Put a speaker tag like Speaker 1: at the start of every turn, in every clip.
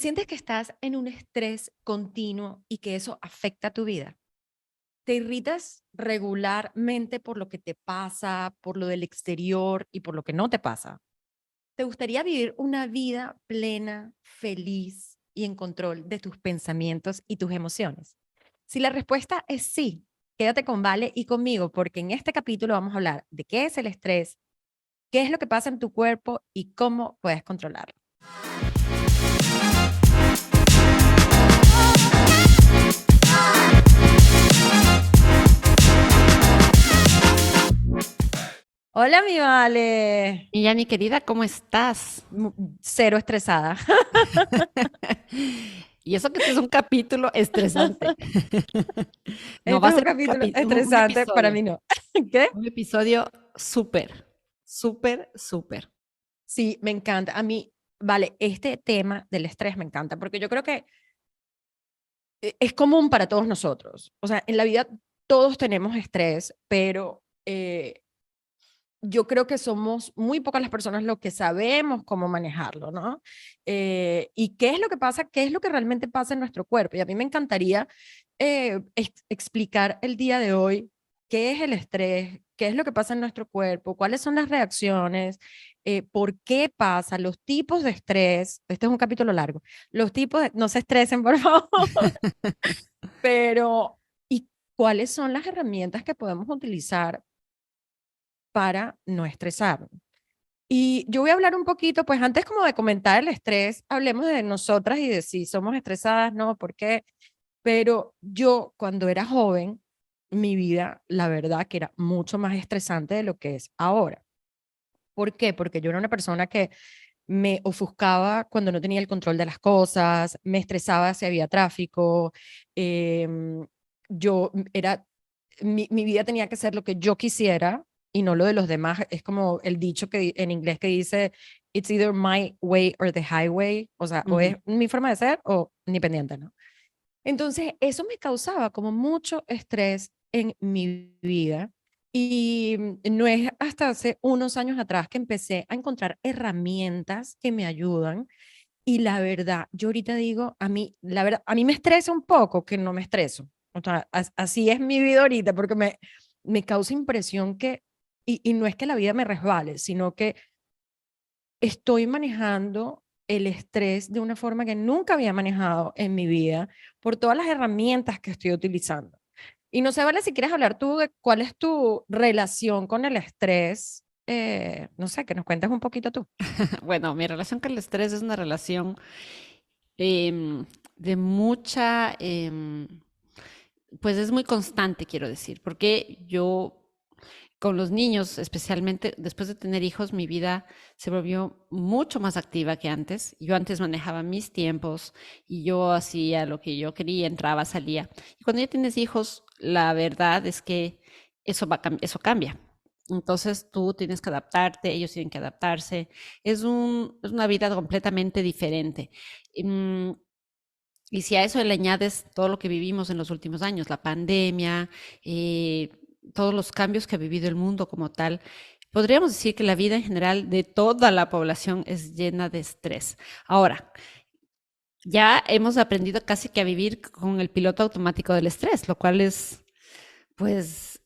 Speaker 1: sientes que estás en un estrés continuo y que eso afecta tu vida? ¿Te irritas regularmente por lo que te pasa, por lo del exterior y por lo que no te pasa? ¿Te gustaría vivir una vida plena, feliz y en control de tus pensamientos y tus emociones? Si la respuesta es sí, quédate con Vale y conmigo porque en este capítulo vamos a hablar de qué es el estrés, qué es lo que pasa en tu cuerpo y cómo puedes controlarlo. Hola, mi Vale.
Speaker 2: Y ya, mi querida, ¿cómo estás?
Speaker 1: Cero estresada.
Speaker 2: Y eso que este es un capítulo estresante. No, va
Speaker 1: Este
Speaker 2: a
Speaker 1: es un
Speaker 2: ser
Speaker 1: capítulo
Speaker 2: un
Speaker 1: estresante para
Speaker 2: episodio,
Speaker 1: mí, no. ¿Qué?
Speaker 2: un episodio súper, súper, súper.
Speaker 1: Sí, me encanta. A mí, vale, este tema del estrés me encanta porque yo creo que es común para todos nosotros. O sea, en la vida todos tenemos estrés, pero yo creo que somos muy pocas las personas lo que sabemos cómo manejarlo, ¿no? ¿Y qué es lo que pasa? ¿Qué es lo que realmente pasa en nuestro cuerpo? Y a mí me encantaría explicar el día de hoy qué es el estrés, qué es lo que pasa en nuestro cuerpo, cuáles son las reacciones, por qué pasa, los tipos de estrés. Este es un capítulo largo. Los tipos de, no se estresen, por favor, pero ¿y cuáles son las herramientas que podemos utilizar para no estresarnos? Y yo voy a hablar un poquito, pues antes como de comentar el estrés, hablemos de nosotras y de si somos estresadas, no, por qué. Pero yo cuando era joven, mi vida, la verdad que era mucho más estresante de lo que es ahora. ¿Por qué? Porque yo era una persona que me ofuscaba cuando no tenía el control de las cosas, me estresaba si había tráfico, em, yo era, mi vida tenía que ser lo que yo quisiera y no lo de los demás. Es como el dicho que en inglés que dice, it's either my way or the highway, o sea, o
Speaker 2: Ujú.
Speaker 1: es mi forma de ser o independiente, ¿no? Entonces, eso me causaba como mucho estrés en mi vida y no es hasta hace unos años atrás que empecé a encontrar herramientas que me ayudan y la verdad, yo ahorita digo, a mí, la verdad, a mí me estresa un poco que no me estreso. O sea, así es mi vida ahorita porque me causa impresión que, y no es que la vida me resbale, sino que estoy manejando el estrés de una forma que nunca había manejado en mi vida por todas las herramientas que estoy utilizando. Y no sé, Vale, si quieres hablar tú de cuál es tu relación con el estrés, no sé, que nos cuentes un poquito tú.
Speaker 2: Bueno, mi relación con el estrés es una relación de mucha, pues es muy constante, quiero decir, porque yo con los niños, especialmente después de tener hijos, mi vida se volvió mucho más activa que antes. Yo antes manejaba mis tiempos y yo hacía lo que yo quería, entraba, salía. Y cuando ya tienes hijos, la verdad es que eso cambia. Entonces tú tienes que adaptarte, ellos tienen que adaptarse. Es una vida completamente diferente. Mm, Y si a eso le añades todo lo que vivimos en los últimos años, la pandemia, eh, todos los cambios que ha vivido el mundo como tal, podríamos decir que la vida en general de toda la población es llena de estrés. Ahora, ya hemos aprendido casi que a vivir con el piloto automático del estrés, lo cual es, pues,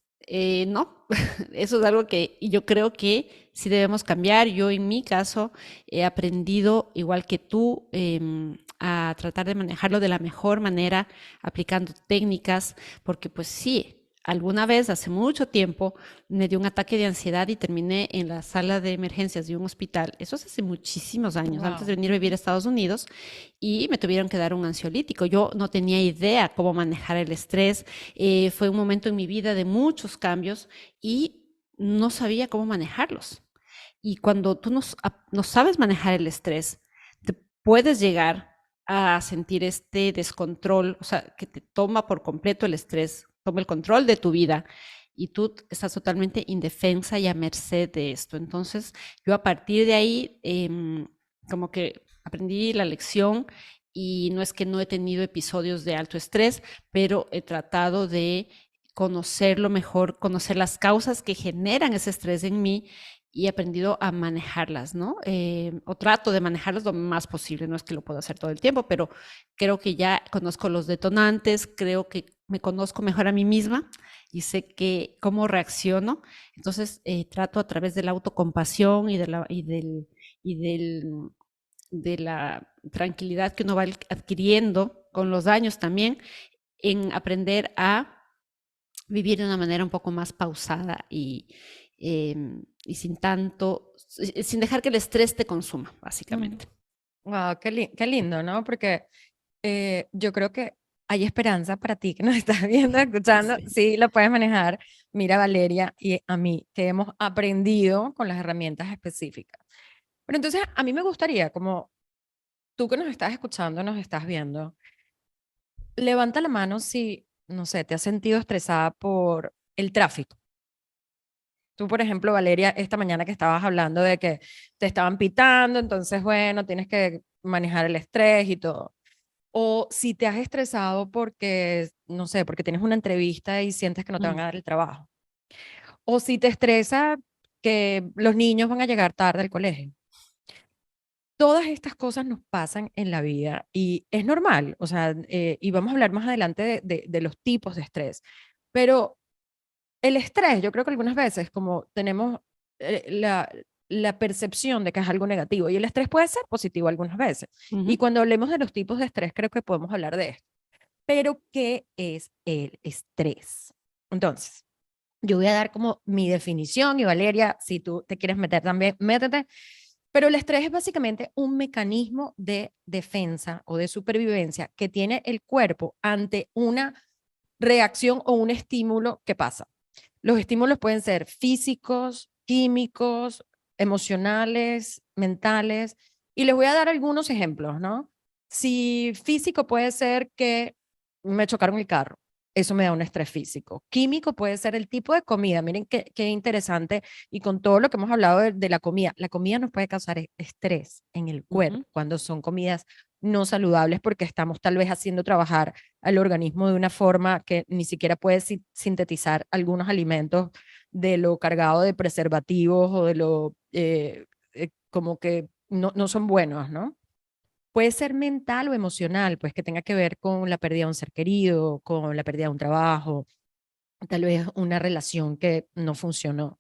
Speaker 2: no, eso es algo que yo creo que sí debemos cambiar. Yo en mi caso he aprendido, igual que tú, a tratar de manejarlo de la mejor manera, aplicando técnicas, porque pues sí. Alguna vez, hace mucho tiempo, me dio un ataque de ansiedad y terminé en la sala de emergencias de un hospital. Eso es hace muchísimos años, antes de
Speaker 1: Wow.
Speaker 2: venir a vivir a Estados Unidos, y me tuvieron que dar un ansiolítico. Yo no tenía idea cómo manejar el estrés. Fue un momento en mi vida de muchos cambios y no sabía cómo manejarlos. Y cuando tú no sabes manejar el estrés, te puedes llegar a sentir este descontrol, o sea, que te toma por completo el estrés, toma el control de tu vida y tú estás totalmente indefensa y a merced de esto. Entonces, yo a partir de ahí, como que aprendí la lección y no es que no he tenido episodios de alto estrés, pero he tratado de conocerlo mejor, conocer las causas que generan ese estrés en mí y he aprendido a manejarlas, ¿no? O trato de manejarlas lo más posible, no es que lo pueda hacer todo el tiempo, pero creo que ya conozco los detonantes, creo que me conozco mejor a mí misma y sé que cómo reacciono. Entonces, trato a través de la autocompasión y de la tranquilidad que uno va adquiriendo con los años también, en aprender a vivir de una manera un poco más pausada y sin tanto, sin dejar que el estrés te consuma, básicamente.
Speaker 1: Wow, qué lindo, ¿no? Porque yo creo que hay esperanza para ti que nos estás viendo, escuchando.
Speaker 2: Sí.
Speaker 1: Sí, lo puedes manejar. Mira, Valeria y a mí, que hemos aprendido con las herramientas específicas. Pero entonces, a mí me gustaría, como tú que nos estás escuchando, nos estás viendo, levanta la mano si, no sé, te has sentido estresada por el tráfico. Tú, por ejemplo, Valeria, esta mañana que estabas hablando de que te estaban pitando, entonces, bueno, tienes que manejar el estrés y todo. O si te has estresado porque, no sé, porque tienes una entrevista y sientes que no te van
Speaker 2: Mm.
Speaker 1: a dar el trabajo. O si te estresa que los niños van a llegar tarde al colegio. Todas estas cosas nos pasan en la vida y es normal, o sea, y vamos a hablar más adelante de los tipos de estrés. Pero el estrés, yo creo que algunas veces como tenemos la percepción de que es algo negativo y el estrés puede ser positivo algunas veces. Y
Speaker 2: Ujú.
Speaker 1: cuando hablemos de los tipos de estrés, creo que podemos hablar de esto. Pero, ¿qué es el estrés? Entonces, yo voy a dar como mi definición y Valeria, si tú te quieres meter también, métete. Pero el estrés es básicamente un mecanismo de defensa o de supervivencia que tiene el cuerpo ante una reacción o un estímulo que pasa. Los estímulos pueden ser físicos, químicos, emocionales, mentales. Y les voy a dar algunos ejemplos, ¿no? Si físico puede ser que me chocaron el carro, eso me da un estrés físico. Químico puede ser el tipo de comida. Miren qué interesante. Y con todo lo que hemos hablado de la comida nos puede causar estrés en el
Speaker 2: Ujú.
Speaker 1: cuerpo cuando son comidas no saludables porque estamos tal vez haciendo trabajar al organismo de una forma que ni siquiera puede sintetizar algunos alimentos de lo cargado de preservativos o de lo como que no son buenos, ¿no? Puede ser mental o emocional, pues que tenga que ver con la pérdida de un ser querido, con la pérdida de un trabajo, tal vez una relación que no funcionó.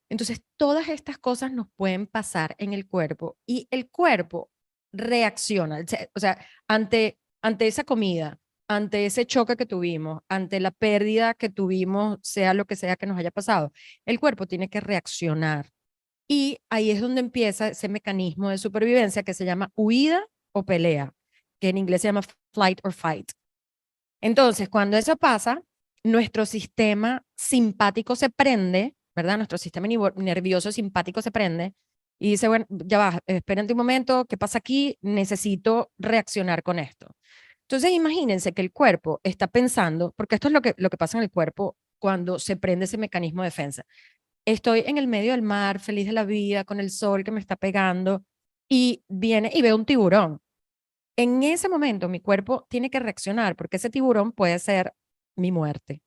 Speaker 1: Entonces, todas estas cosas nos pueden pasar en el cuerpo y el cuerpo reacciona, o sea, ante esa comida, ante ese choque que tuvimos, ante la pérdida que tuvimos, sea lo que sea que nos haya pasado, el cuerpo tiene que reaccionar. Y ahí es donde empieza ese mecanismo de supervivencia que se llama huida o pelea, que en inglés se llama flight or fight. Entonces, cuando eso pasa, nuestro sistema simpático se prende, ¿verdad? Nuestro sistema nervioso simpático se prende y dice, bueno, ya va, espérate un momento, ¿qué pasa aquí? Necesito reaccionar con esto. Entonces, imagínense que el cuerpo está pensando, porque esto es lo que pasa en el cuerpo cuando se prende ese mecanismo de defensa. Estoy en el medio del mar, feliz de la vida, con el sol que me está pegando y viene y veo un tiburón. En ese momento mi cuerpo tiene que reaccionar porque ese tiburón puede ser mi muerte.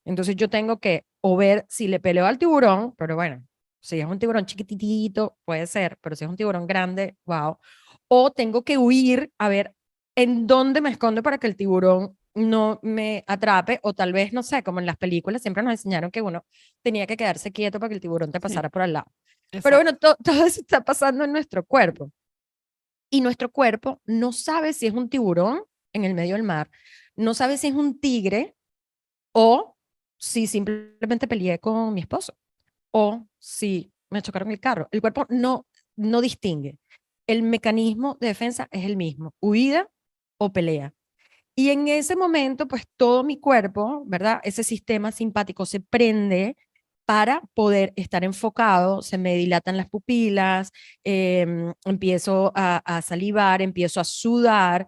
Speaker 1: Entonces yo tengo que o ver si le peleo al tiburón, pero bueno, si es un tiburón chiquitito, puede ser, pero si es un tiburón grande, wow. O tengo que huir a ver en dónde me escondo para que el tiburón no me atrape, o tal vez, no sé, como en las películas siempre nos enseñaron que uno tenía que quedarse quieto para que el tiburón te
Speaker 2: Sí,
Speaker 1: pasara por al lado. Pero
Speaker 2: exacto.
Speaker 1: bueno, todo eso está pasando en nuestro cuerpo y nuestro cuerpo no sabe si es un tiburón en el medio del mar, no sabe si es un tigre o si simplemente peleé con mi esposo o si me chocaron el carro. El cuerpo no distingue. El mecanismo de defensa es el mismo, huida o pelea. Y en ese momento, pues todo mi cuerpo, ¿verdad? Ese sistema simpático se prende para poder estar enfocado, se me dilatan las pupilas, empiezo a salivar, empiezo a sudar.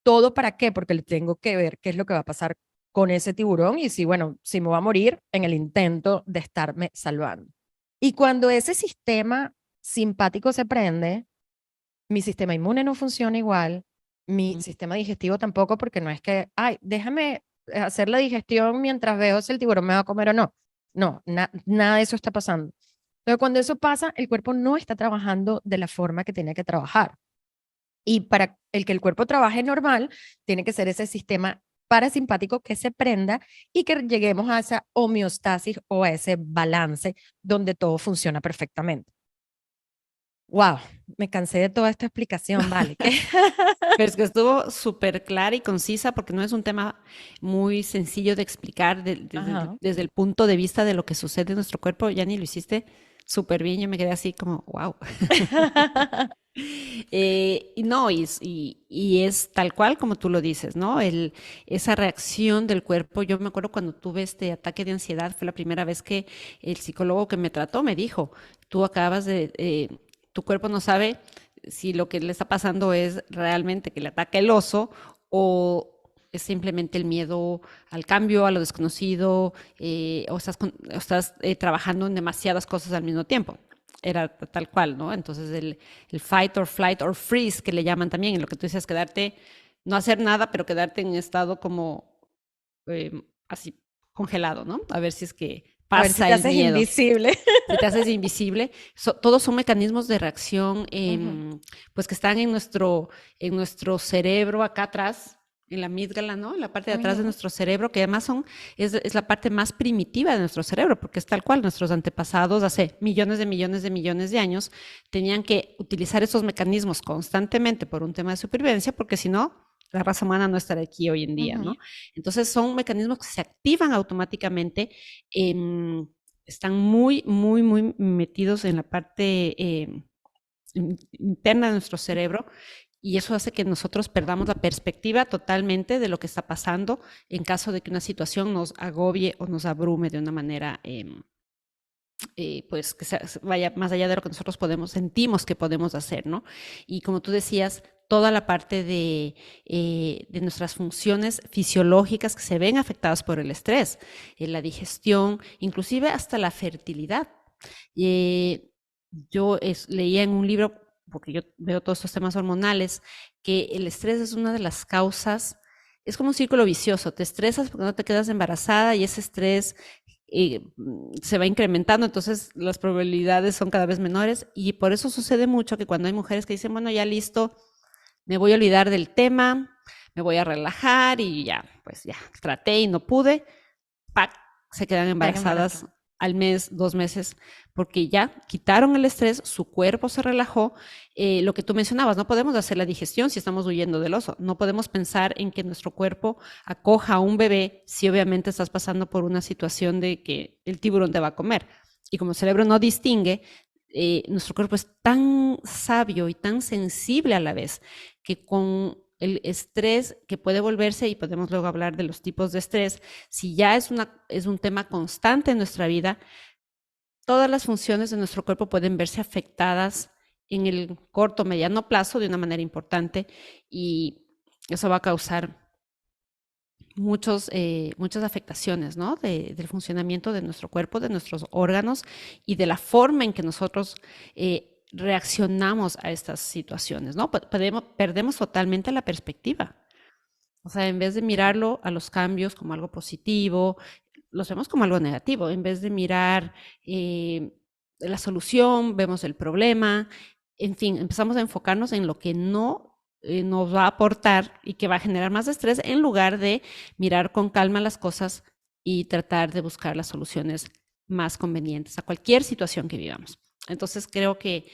Speaker 1: ¿Todo para qué? Porque le tengo que ver qué es lo que va a pasar con ese tiburón y si, bueno, si me va a morir en el intento de estarme salvando. Y cuando ese sistema simpático se prende, mi sistema inmune no funciona igual, mi
Speaker 2: Mm.
Speaker 1: sistema digestivo tampoco, porque no es que, ay, déjame hacer la digestión mientras veo si el tiburón me va a comer o no. No, nada de eso está pasando. Entonces, cuando eso pasa, el cuerpo no está trabajando de la forma que tiene que trabajar. Y para el que el cuerpo trabaje normal, tiene que ser ese sistema parasimpático que se prenda y que lleguemos a esa homeostasis o a ese balance donde todo funciona perfectamente. Wow, me cansé de toda esta explicación, vale.
Speaker 2: Pero es que estuvo súper clara y concisa porque no es un tema muy sencillo de explicar
Speaker 1: Ajá.
Speaker 2: desde el punto de vista de lo que sucede en nuestro cuerpo. Ya ni lo hiciste súper bien, yo me quedé así como, wow. Y no, y es tal cual como tú lo dices, ¿no? Esa reacción del cuerpo, yo me acuerdo cuando tuve este ataque de ansiedad, fue la primera vez que el psicólogo que me trató me dijo, tú acabas de, tu cuerpo no sabe si lo que le está pasando es realmente que le ataca el oso o es simplemente el miedo al cambio, a lo desconocido, o estás trabajando en demasiadas cosas al mismo tiempo. Era tal cual, ¿no? Entonces el fight or flight or freeze, que le llaman también, en lo que tú dices, quedarte, no hacer nada, pero quedarte en estado como así congelado, ¿no? A ver si es que
Speaker 1: A ver si
Speaker 2: pasa
Speaker 1: te
Speaker 2: el
Speaker 1: haces
Speaker 2: miedo,
Speaker 1: invisible.
Speaker 2: si te haces invisible. Todos son mecanismos de reacción,
Speaker 1: Ujú.
Speaker 2: pues que están en nuestro cerebro acá atrás, en la amígdala, ¿no? En la parte de atrás de
Speaker 1: Ujú.
Speaker 2: nuestro cerebro, que además es la parte más primitiva de nuestro cerebro, porque es tal cual, nuestros antepasados hace millones de millones de millones de años tenían que utilizar esos mecanismos constantemente por un tema de supervivencia, porque si no, la raza humana no estaría aquí hoy en día, ¿no?
Speaker 1: Ujú.
Speaker 2: Entonces son mecanismos que se activan automáticamente, están muy, muy, muy metidos en la parte interna de nuestro cerebro y eso hace que nosotros perdamos la perspectiva totalmente de lo que está pasando en caso de que una situación nos agobie o nos abrume de una manera pues que vaya más allá de lo que nosotros sentimos que podemos hacer, ¿no? Y como tú decías, toda la parte de nuestras funciones fisiológicas que se ven afectadas por el estrés, la digestión, inclusive hasta la fertilidad. Eh, yo leía en un libro, porque yo veo todos estos temas hormonales, que el estrés es una de las causas, es como un círculo vicioso, te estresas porque no te quedas embarazada y ese estrés se va incrementando, entonces las probabilidades son cada vez menores y por eso sucede mucho que cuando hay mujeres que dicen, bueno, ya listo, me voy a olvidar del tema, me voy a relajar y ya, pues ya, traté y no pude, ¡pac! Se quedan
Speaker 1: Caen
Speaker 2: embarazadas
Speaker 1: embarazadas.
Speaker 2: al mes, 2 meses, porque ya quitaron el estrés, su cuerpo se relajó. Lo que tú mencionabas, no podemos hacer la digestión si estamos huyendo del oso, no podemos pensar en que nuestro cuerpo acoja a un bebé si obviamente estás pasando por una situación de que el tiburón te va a comer. Y como el cerebro no distingue, nuestro cuerpo es tan sabio y tan sensible a la vez que con el estrés que puede volverse, y podemos luego hablar de los tipos de estrés, si ya es un tema constante en nuestra vida, todas las funciones de nuestro cuerpo pueden verse afectadas en el corto, mediano plazo de una manera importante y eso va a causar muchas afectaciones, ¿no? Del funcionamiento de nuestro cuerpo, de nuestros órganos y de la forma en que nosotros reaccionamos a estas situaciones, ¿no? Perdemos totalmente la perspectiva. O sea, en vez de
Speaker 1: Sí.
Speaker 2: mirarlo a los cambios como algo positivo, los vemos como algo negativo. En vez de mirar la solución, vemos el problema. En fin, empezamos a enfocarnos en lo que no nos va a aportar y que va a generar más estrés en lugar de mirar con calma las cosas y tratar de buscar las soluciones más convenientes a cualquier situación que vivamos. Entonces creo que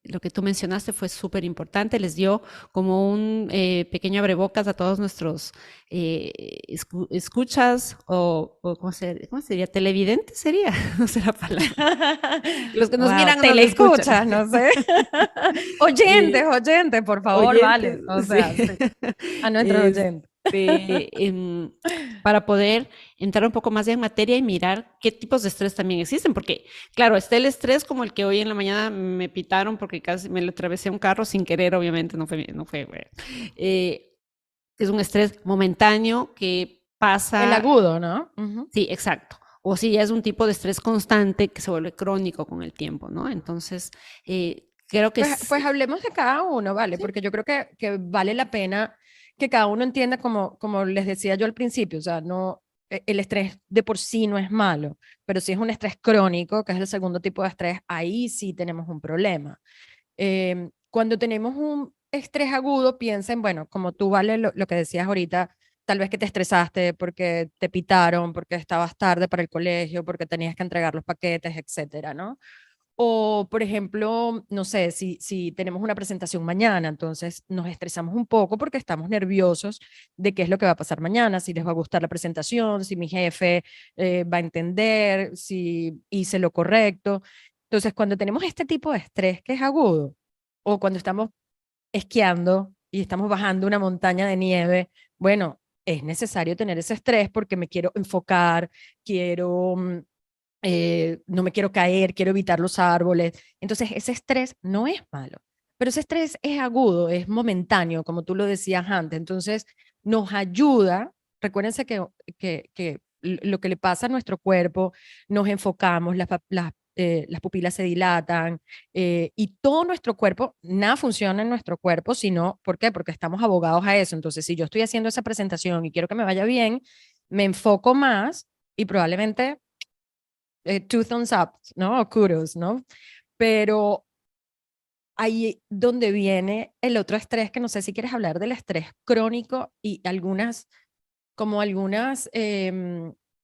Speaker 2: lo que tú mencionaste fue súper importante, les dio como un pequeño abrebocas a todos nuestros escuchas o cómo sería? Televidentes sería, no sé la palabra. Los que nos
Speaker 1: Wow,
Speaker 2: miran o nos escuchan.
Speaker 1: telescuchas, no sé. Oyentes,
Speaker 2: Eh,
Speaker 1: oyentes, por favor,
Speaker 2: oyentes,
Speaker 1: vale. O
Speaker 2: sí.
Speaker 1: sea, sí, a nuestros oyentes.
Speaker 2: Este, para poder entrar un poco más en materia y mirar qué tipos de estrés también existen, porque claro, está el estrés como el que hoy en la mañana me pitaron porque casi me le atravesé un carro sin querer, obviamente no fue es un estrés momentáneo que
Speaker 1: El
Speaker 2: pasa,
Speaker 1: agudo, ¿no? Ujú.
Speaker 2: sí, exacto. O si ya es un tipo de estrés constante que se vuelve crónico con el tiempo, ¿no? Entonces, creo que
Speaker 1: Pues hablemos de cada uno, ¿vale?
Speaker 2: sí,
Speaker 1: Porque yo creo que vale la pena que cada uno entienda, como les decía yo al principio, o sea, no, el estrés de por sí no es malo, pero si es un estrés crónico, que es el segundo tipo de estrés, ahí sí tenemos un problema. Cuando tenemos un estrés agudo, piensen, bueno, como tú, Vale, lo que decías ahorita, tal vez que te estresaste porque te pitaron, porque estabas tarde para el colegio, porque tenías que entregar los paquetes, etcétera, ¿no? O, por ejemplo, no sé, si tenemos una presentación mañana, entonces nos estresamos un poco porque estamos nerviosos de qué es lo que va a pasar mañana, si les va a gustar la presentación, si mi jefe va a entender, si hice lo correcto. Entonces, cuando tenemos este tipo de estrés que es agudo, o cuando estamos esquiando y estamos bajando una montaña de nieve, bueno, es necesario tener ese estrés porque me quiero enfocar, quiero no me quiero caer, quiero evitar los árboles. Entonces, ese estrés no es malo, pero ese estrés es agudo, es momentáneo, como tú lo decías antes. Entonces, nos ayuda, recuérdense que lo que le pasa a nuestro cuerpo, nos enfocamos, las pupilas se dilatan y todo nuestro cuerpo, nada funciona en nuestro cuerpo, sino, ¿por qué? Porque estamos abogados a eso. Entonces, si yo estoy haciendo esa presentación y quiero que me vaya bien, me enfoco más y probablemente two thumbs up, ¿no? O kudos, ¿no? Pero ahí donde viene el otro estrés, que no sé si quieres hablar del estrés crónico y como algunas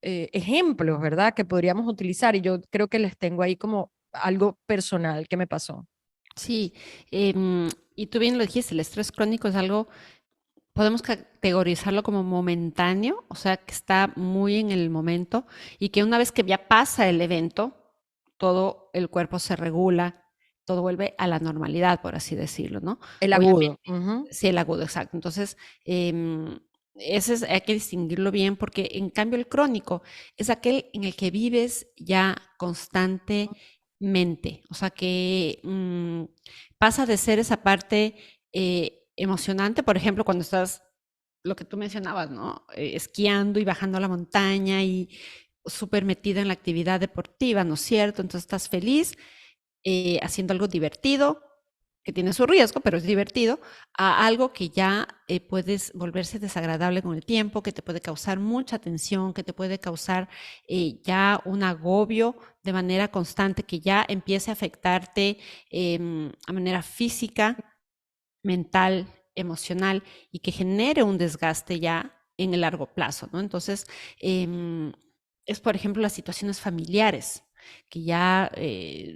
Speaker 1: ejemplos, ¿verdad? Que podríamos utilizar y yo creo que les tengo ahí como algo personal que me pasó.
Speaker 2: Sí, y tú bien lo dijiste, el estrés crónico es algo, podemos categorizarlo como momentáneo, o sea, que está muy en el momento y que una vez que ya pasa el evento, todo el cuerpo se regula, todo vuelve a la normalidad, por así decirlo, ¿no?
Speaker 1: El
Speaker 2: Obviamente,
Speaker 1: agudo. Ujú.
Speaker 2: sí, el agudo, exacto. Entonces, ese hay que distinguirlo bien porque en cambio el crónico es aquel en el que vives ya constantemente, o sea, que pasa de ser esa parte emocionante, por ejemplo, cuando estás, lo que tú mencionabas, ¿no? Esquiando y bajando la montaña y súper metida en la actividad deportiva, ¿no es cierto? Entonces estás feliz haciendo algo divertido, que tiene su riesgo, pero es divertido, a algo que ya puedes volverse desagradable con el tiempo, que te puede causar mucha tensión, que te puede causar ya un agobio de manera constante, que ya empiece a afectarte a manera física, mental, emocional y que genere un desgaste ya en el largo plazo, ¿no? Entonces, es por ejemplo las situaciones familiares que ya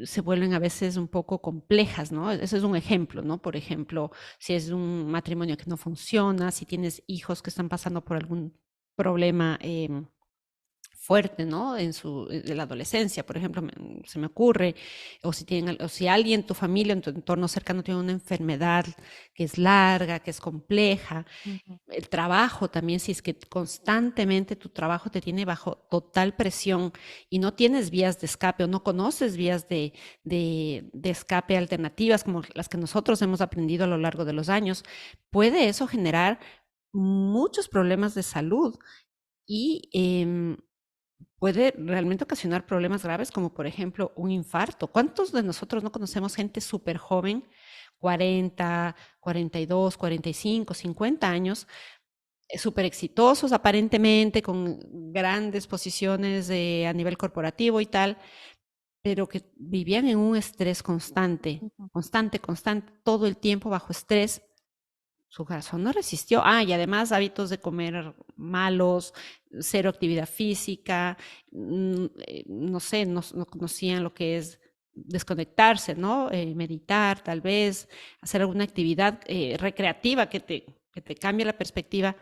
Speaker 2: se vuelven a veces un poco complejas, ¿no? Ese es un ejemplo, ¿no? Por ejemplo, si es un matrimonio que no funciona, si tienes hijos que están pasando por algún problema fuerte, ¿no? De la adolescencia, por ejemplo, se me ocurre, o si alguien, tu familia, en tu entorno cercano tiene una enfermedad que es larga, que es compleja,
Speaker 1: Ujú.
Speaker 2: el trabajo también, si es que constantemente tu trabajo te tiene bajo total presión y no tienes vías de escape o no conoces vías de escape alternativas como las que nosotros hemos aprendido a lo largo de los años, puede eso generar muchos problemas de salud y puede realmente ocasionar problemas graves como por ejemplo un infarto. ¿Cuántos de nosotros no conocemos gente súper joven, 40, 42, 45, 50 años, súper exitosos aparentemente, con grandes posiciones a nivel corporativo y tal, pero que vivían en un estrés constante,
Speaker 1: Ujú.
Speaker 2: constante, constante, todo el tiempo bajo estrés? Su corazón no resistió. Ah, y además hábitos de comer malos, cero actividad física, no sé, no conocían lo que es desconectarse, ¿no? Meditar, tal vez, hacer alguna actividad recreativa que te cambie la perspectiva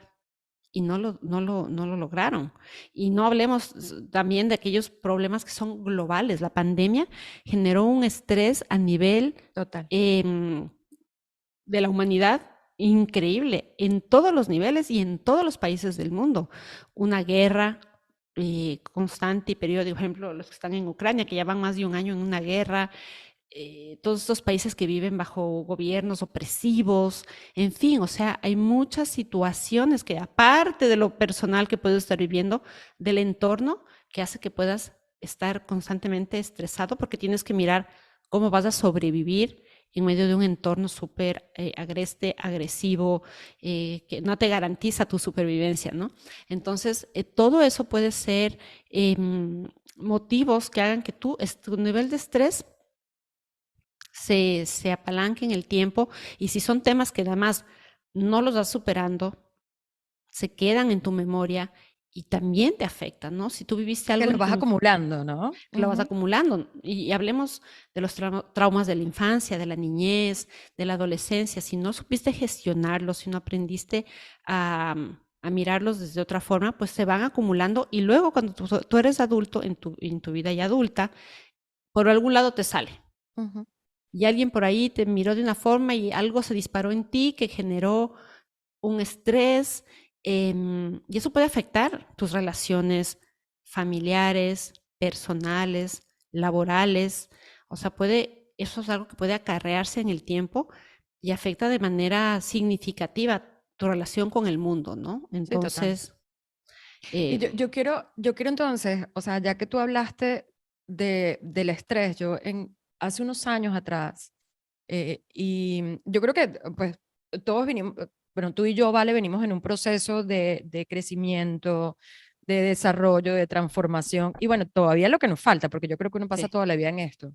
Speaker 2: y no lo lograron. Y no hablemos también de aquellos problemas que son globales. La pandemia generó un estrés a nivel
Speaker 1: Total.
Speaker 2: em, de la humanidad increíble en todos los niveles y en todos los países del mundo. Una guerra constante y periódica, por ejemplo, los que están en Ucrania, que ya van más de un año en una guerra, todos estos países que viven bajo gobiernos opresivos, en fin, o sea, hay muchas situaciones que aparte de lo personal que puedes estar viviendo, del entorno, que hace que puedas estar constantemente estresado porque tienes que mirar cómo vas a sobrevivir en medio de un entorno súper agreste, agresivo, que no te garantiza tu supervivencia, ¿no? Entonces, todo eso puede ser motivos que hagan que tu nivel de estrés se apalanque en el tiempo, y si son temas que además no los vas superando, se quedan en tu memoria y también te afectan, ¿no? Si tú viviste
Speaker 1: Que
Speaker 2: algo
Speaker 1: lo
Speaker 2: en
Speaker 1: vas
Speaker 2: tu
Speaker 1: acumulando, ¿no?
Speaker 2: lo vas
Speaker 1: Ujú.
Speaker 2: acumulando. Y hablemos de los traumas de la infancia, de la niñez, de la adolescencia. Si no supiste gestionarlos, si no aprendiste a mirarlos desde otra forma, pues se van acumulando, y luego cuando tú eres adulto, en tu vida ya adulta, por algún lado te sale.
Speaker 1: Ujú.
Speaker 2: Y alguien por ahí te miró de una forma y algo se disparó en ti que generó un estrés, y eso puede afectar tus relaciones familiares, personales, laborales. O sea, eso es algo que puede acarrearse en el tiempo y afecta de manera significativa tu relación con el mundo, ¿no?
Speaker 1: Sí, total.
Speaker 2: Entonces,
Speaker 1: Y
Speaker 2: eh,
Speaker 1: yo quiero entonces, o sea, ya que tú hablaste del estrés, hace unos años atrás, y yo creo que pues todos venimos, bueno, tú y yo, Vale, venimos en un proceso de crecimiento, de desarrollo, de transformación, y bueno, todavía lo que nos falta, porque yo creo que uno pasa
Speaker 2: sí.
Speaker 1: toda la vida en esto.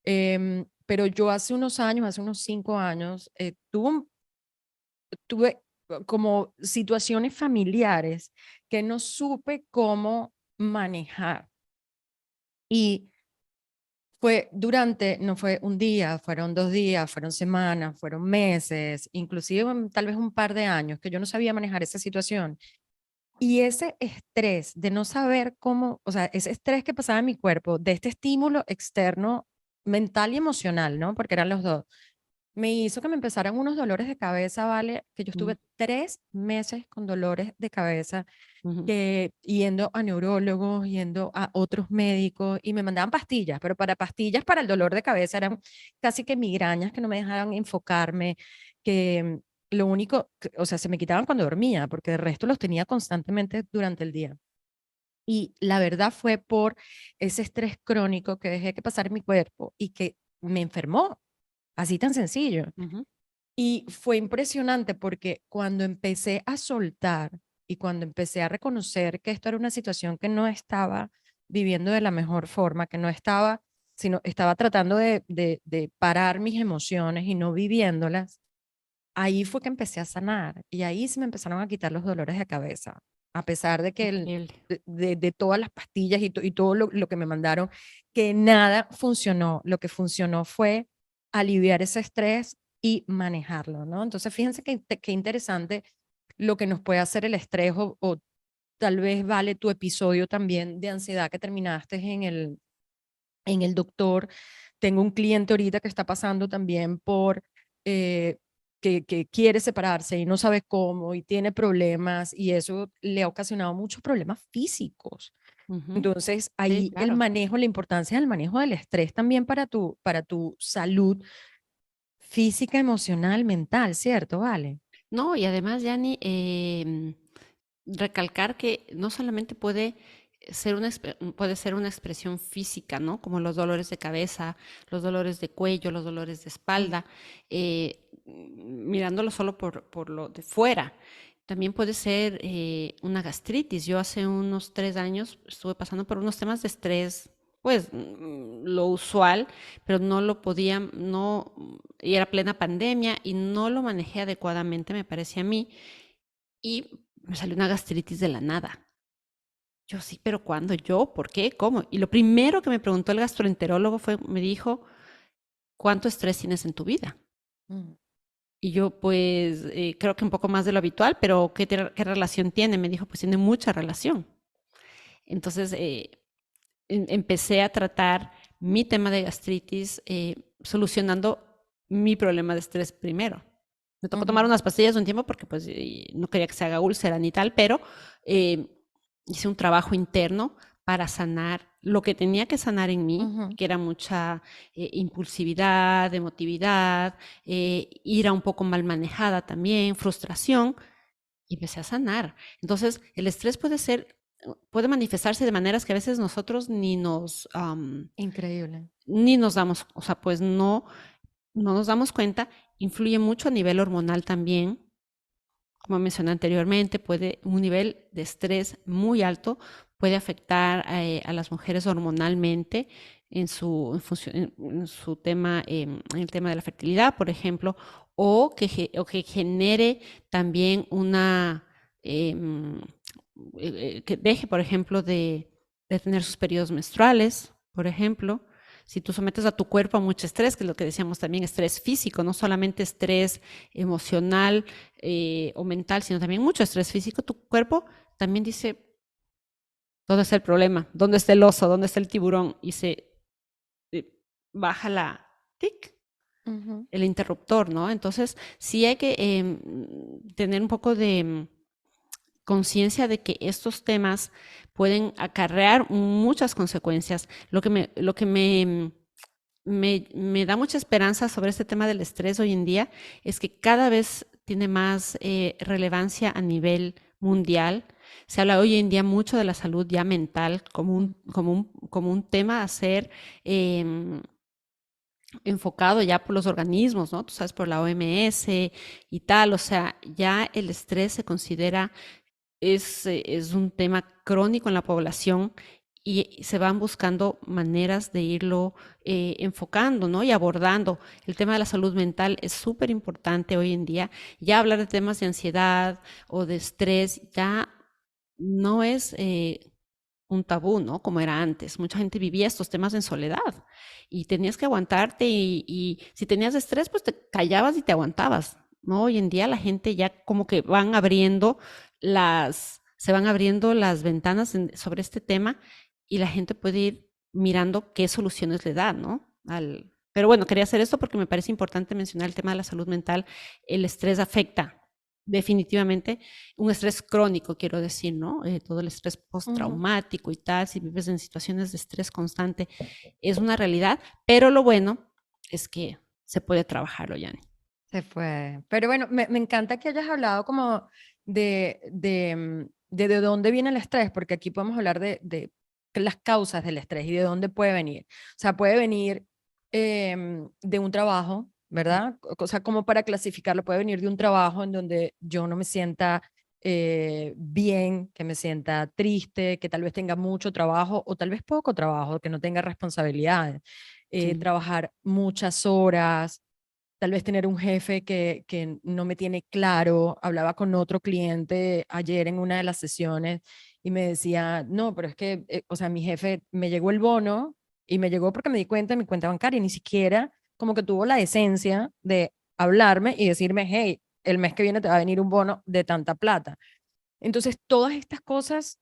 Speaker 1: Pero yo hace unos años, hace unos 5 años, tuve como situaciones familiares que no supe cómo manejar. Y no fue un día, fueron 2 días, fueron semanas, fueron meses, inclusive tal vez un par de años que yo no sabía manejar esa situación. Y ese estrés de no saber cómo, o sea, ese estrés que pasaba en mi cuerpo, de este estímulo externo, mental y emocional, ¿no? Porque eran los dos, me hizo que me empezaran unos dolores de cabeza, ¿vale? Que yo
Speaker 2: Ujú,
Speaker 1: estuve 3 meses con dolores de cabeza,
Speaker 2: ujú,
Speaker 1: que yendo a neurólogos, yendo a otros médicos, y me mandaban pastillas, pero para pastillas para el dolor de cabeza eran casi que migrañas que no me dejaban enfocarme, que lo único, o sea, se me quitaban cuando dormía, porque el resto los tenía constantemente durante el día. Y la verdad fue por ese estrés crónico que dejé que pasara en mi cuerpo y que me enfermó, así tan sencillo.
Speaker 2: ujú,
Speaker 1: Y fue impresionante porque cuando empecé a soltar y cuando empecé a reconocer que esto era una situación que no estaba viviendo de la mejor forma, que no estaba, sino estaba tratando de parar mis emociones y no viviéndolas, ahí fue que empecé a sanar y ahí se me empezaron a quitar los dolores de cabeza, a pesar de que
Speaker 2: increíble.
Speaker 1: de todas las pastillas y todo lo que me mandaron, que nada funcionó. Lo que funcionó fue aliviar ese estrés y manejarlo, ¿no? Entonces, fíjense qué interesante lo que nos puede hacer el estrés o tal vez vale tu episodio también de ansiedad que terminaste en el doctor. Tengo un cliente ahorita que está pasando también por eh, que quiere separarse y no sabe cómo y tiene problemas y eso le ha ocasionado muchos problemas físicos.
Speaker 2: Ujú,
Speaker 1: Entonces,
Speaker 2: sí,
Speaker 1: ahí el
Speaker 2: claro.
Speaker 1: manejo, la importancia del manejo del estrés también para tu salud física, emocional, mental, ¿cierto? Vale.
Speaker 2: No, y además, Yanni, recalcar que no solamente puede ser una expresión física, ¿no? Como los dolores de cabeza, los dolores de cuello, los dolores de
Speaker 1: Mm.
Speaker 2: espalda, mirándolo solo por lo de fuera. También puede ser una gastritis. Yo hace unos 3 años estuve pasando por unos temas de estrés, pues lo usual, pero no lo podía, no, y era plena pandemia y no lo manejé adecuadamente, me parece a mí, y me salió una gastritis de la nada. Yo sí, pero ¿cuándo? ¿Yo? ¿Por qué? ¿Cómo? Y lo primero que me preguntó el gastroenterólogo me dijo, ¿cuánto estrés tienes en tu vida?
Speaker 1: Mm.
Speaker 2: Y yo, pues, creo que un poco más de lo habitual, pero ¿qué relación tiene? Me dijo, pues tiene mucha relación. Entonces, empecé a tratar mi tema de gastritis, solucionando mi problema de estrés primero. Me tocó tomar
Speaker 1: Ujú.
Speaker 2: unas pastillas un tiempo porque pues no quería que se haga úlcera ni tal, pero eh, hice un trabajo interno para sanar lo que tenía que sanar en mí,
Speaker 1: Ujú.
Speaker 2: que era mucha impulsividad, emotividad, ira un poco mal manejada también, frustración, y empecé a sanar. Entonces, el estrés puede manifestarse de maneras que a veces nosotros
Speaker 1: Increíble.
Speaker 2: ni nos damos, o sea, pues no. no nos damos cuenta, influye mucho a nivel hormonal también. Como mencioné anteriormente, un nivel de estrés muy alto puede afectar a las mujeres hormonalmente en su tema, en el tema de la fertilidad, por ejemplo, o que genere también que deje, por ejemplo, de tener sus periodos menstruales, por ejemplo. Si tú sometes a tu cuerpo a mucho estrés, que es lo que decíamos también, estrés físico, no solamente estrés emocional o mental, sino también mucho estrés físico, tu cuerpo también dice, ¿dónde está el problema? ¿Dónde está el oso? ¿Dónde está el tiburón? Y se eh, baja tic,
Speaker 1: Ujú.
Speaker 2: el interruptor, ¿no? Entonces, sí hay que tener un poco de conciencia de que estos temas pueden acarrear muchas consecuencias. Lo que me da mucha esperanza sobre este tema del estrés hoy en día es que cada vez tiene más relevancia a nivel mundial. Se habla hoy en día mucho de la salud ya mental como un tema a ser enfocado ya por los organismos, ¿no? Tú sabes, por la OMS y tal. O sea, ya el estrés se considera es un tema crónico en la población y se van buscando maneras de irlo enfocando, ¿no? Y abordando. El tema de la salud mental es súper importante hoy en día. Ya hablar de temas de ansiedad o de estrés ya no es un tabú, ¿no? Como era antes. Mucha gente vivía estos temas en soledad y tenías que aguantarte y si tenías estrés, pues te callabas y te aguantabas, ¿no? Hoy en día la gente ya como que se van abriendo las ventanas sobre este tema y la gente puede ir mirando qué soluciones le da, ¿no? Pero bueno, quería hacer esto porque me parece importante mencionar el tema de la salud mental. El estrés afecta definitivamente un estrés crónico, quiero decir, ¿no? Todo el estrés
Speaker 1: Ujú.
Speaker 2: postraumático y tal, si vives en situaciones de estrés constante, es una realidad, pero lo bueno es que se puede trabajarlo, Yani.
Speaker 1: Se fue. Pero bueno, me encanta que hayas hablado como de dónde viene el estrés, porque aquí podemos hablar de las causas del estrés y de dónde puede venir. O sea, puede venir de un trabajo, ¿verdad? O sea, como para clasificarlo, puede venir de un trabajo en donde yo no me sienta bien, que me sienta triste, que tal vez tenga mucho trabajo o tal vez poco trabajo, que no tenga responsabilidades,
Speaker 2: Sí.
Speaker 1: trabajar muchas horas, tal vez tener un jefe que no me tiene claro. Hablaba con otro cliente ayer en una de las sesiones y me decía, no, pero es que, o sea, mi jefe me llegó el bono y me llegó porque me di cuenta de mi cuenta bancaria, ni siquiera como que tuvo la decencia de hablarme y decirme, hey, el mes que viene te va a venir un bono de tanta plata. Entonces, todas estas cosas,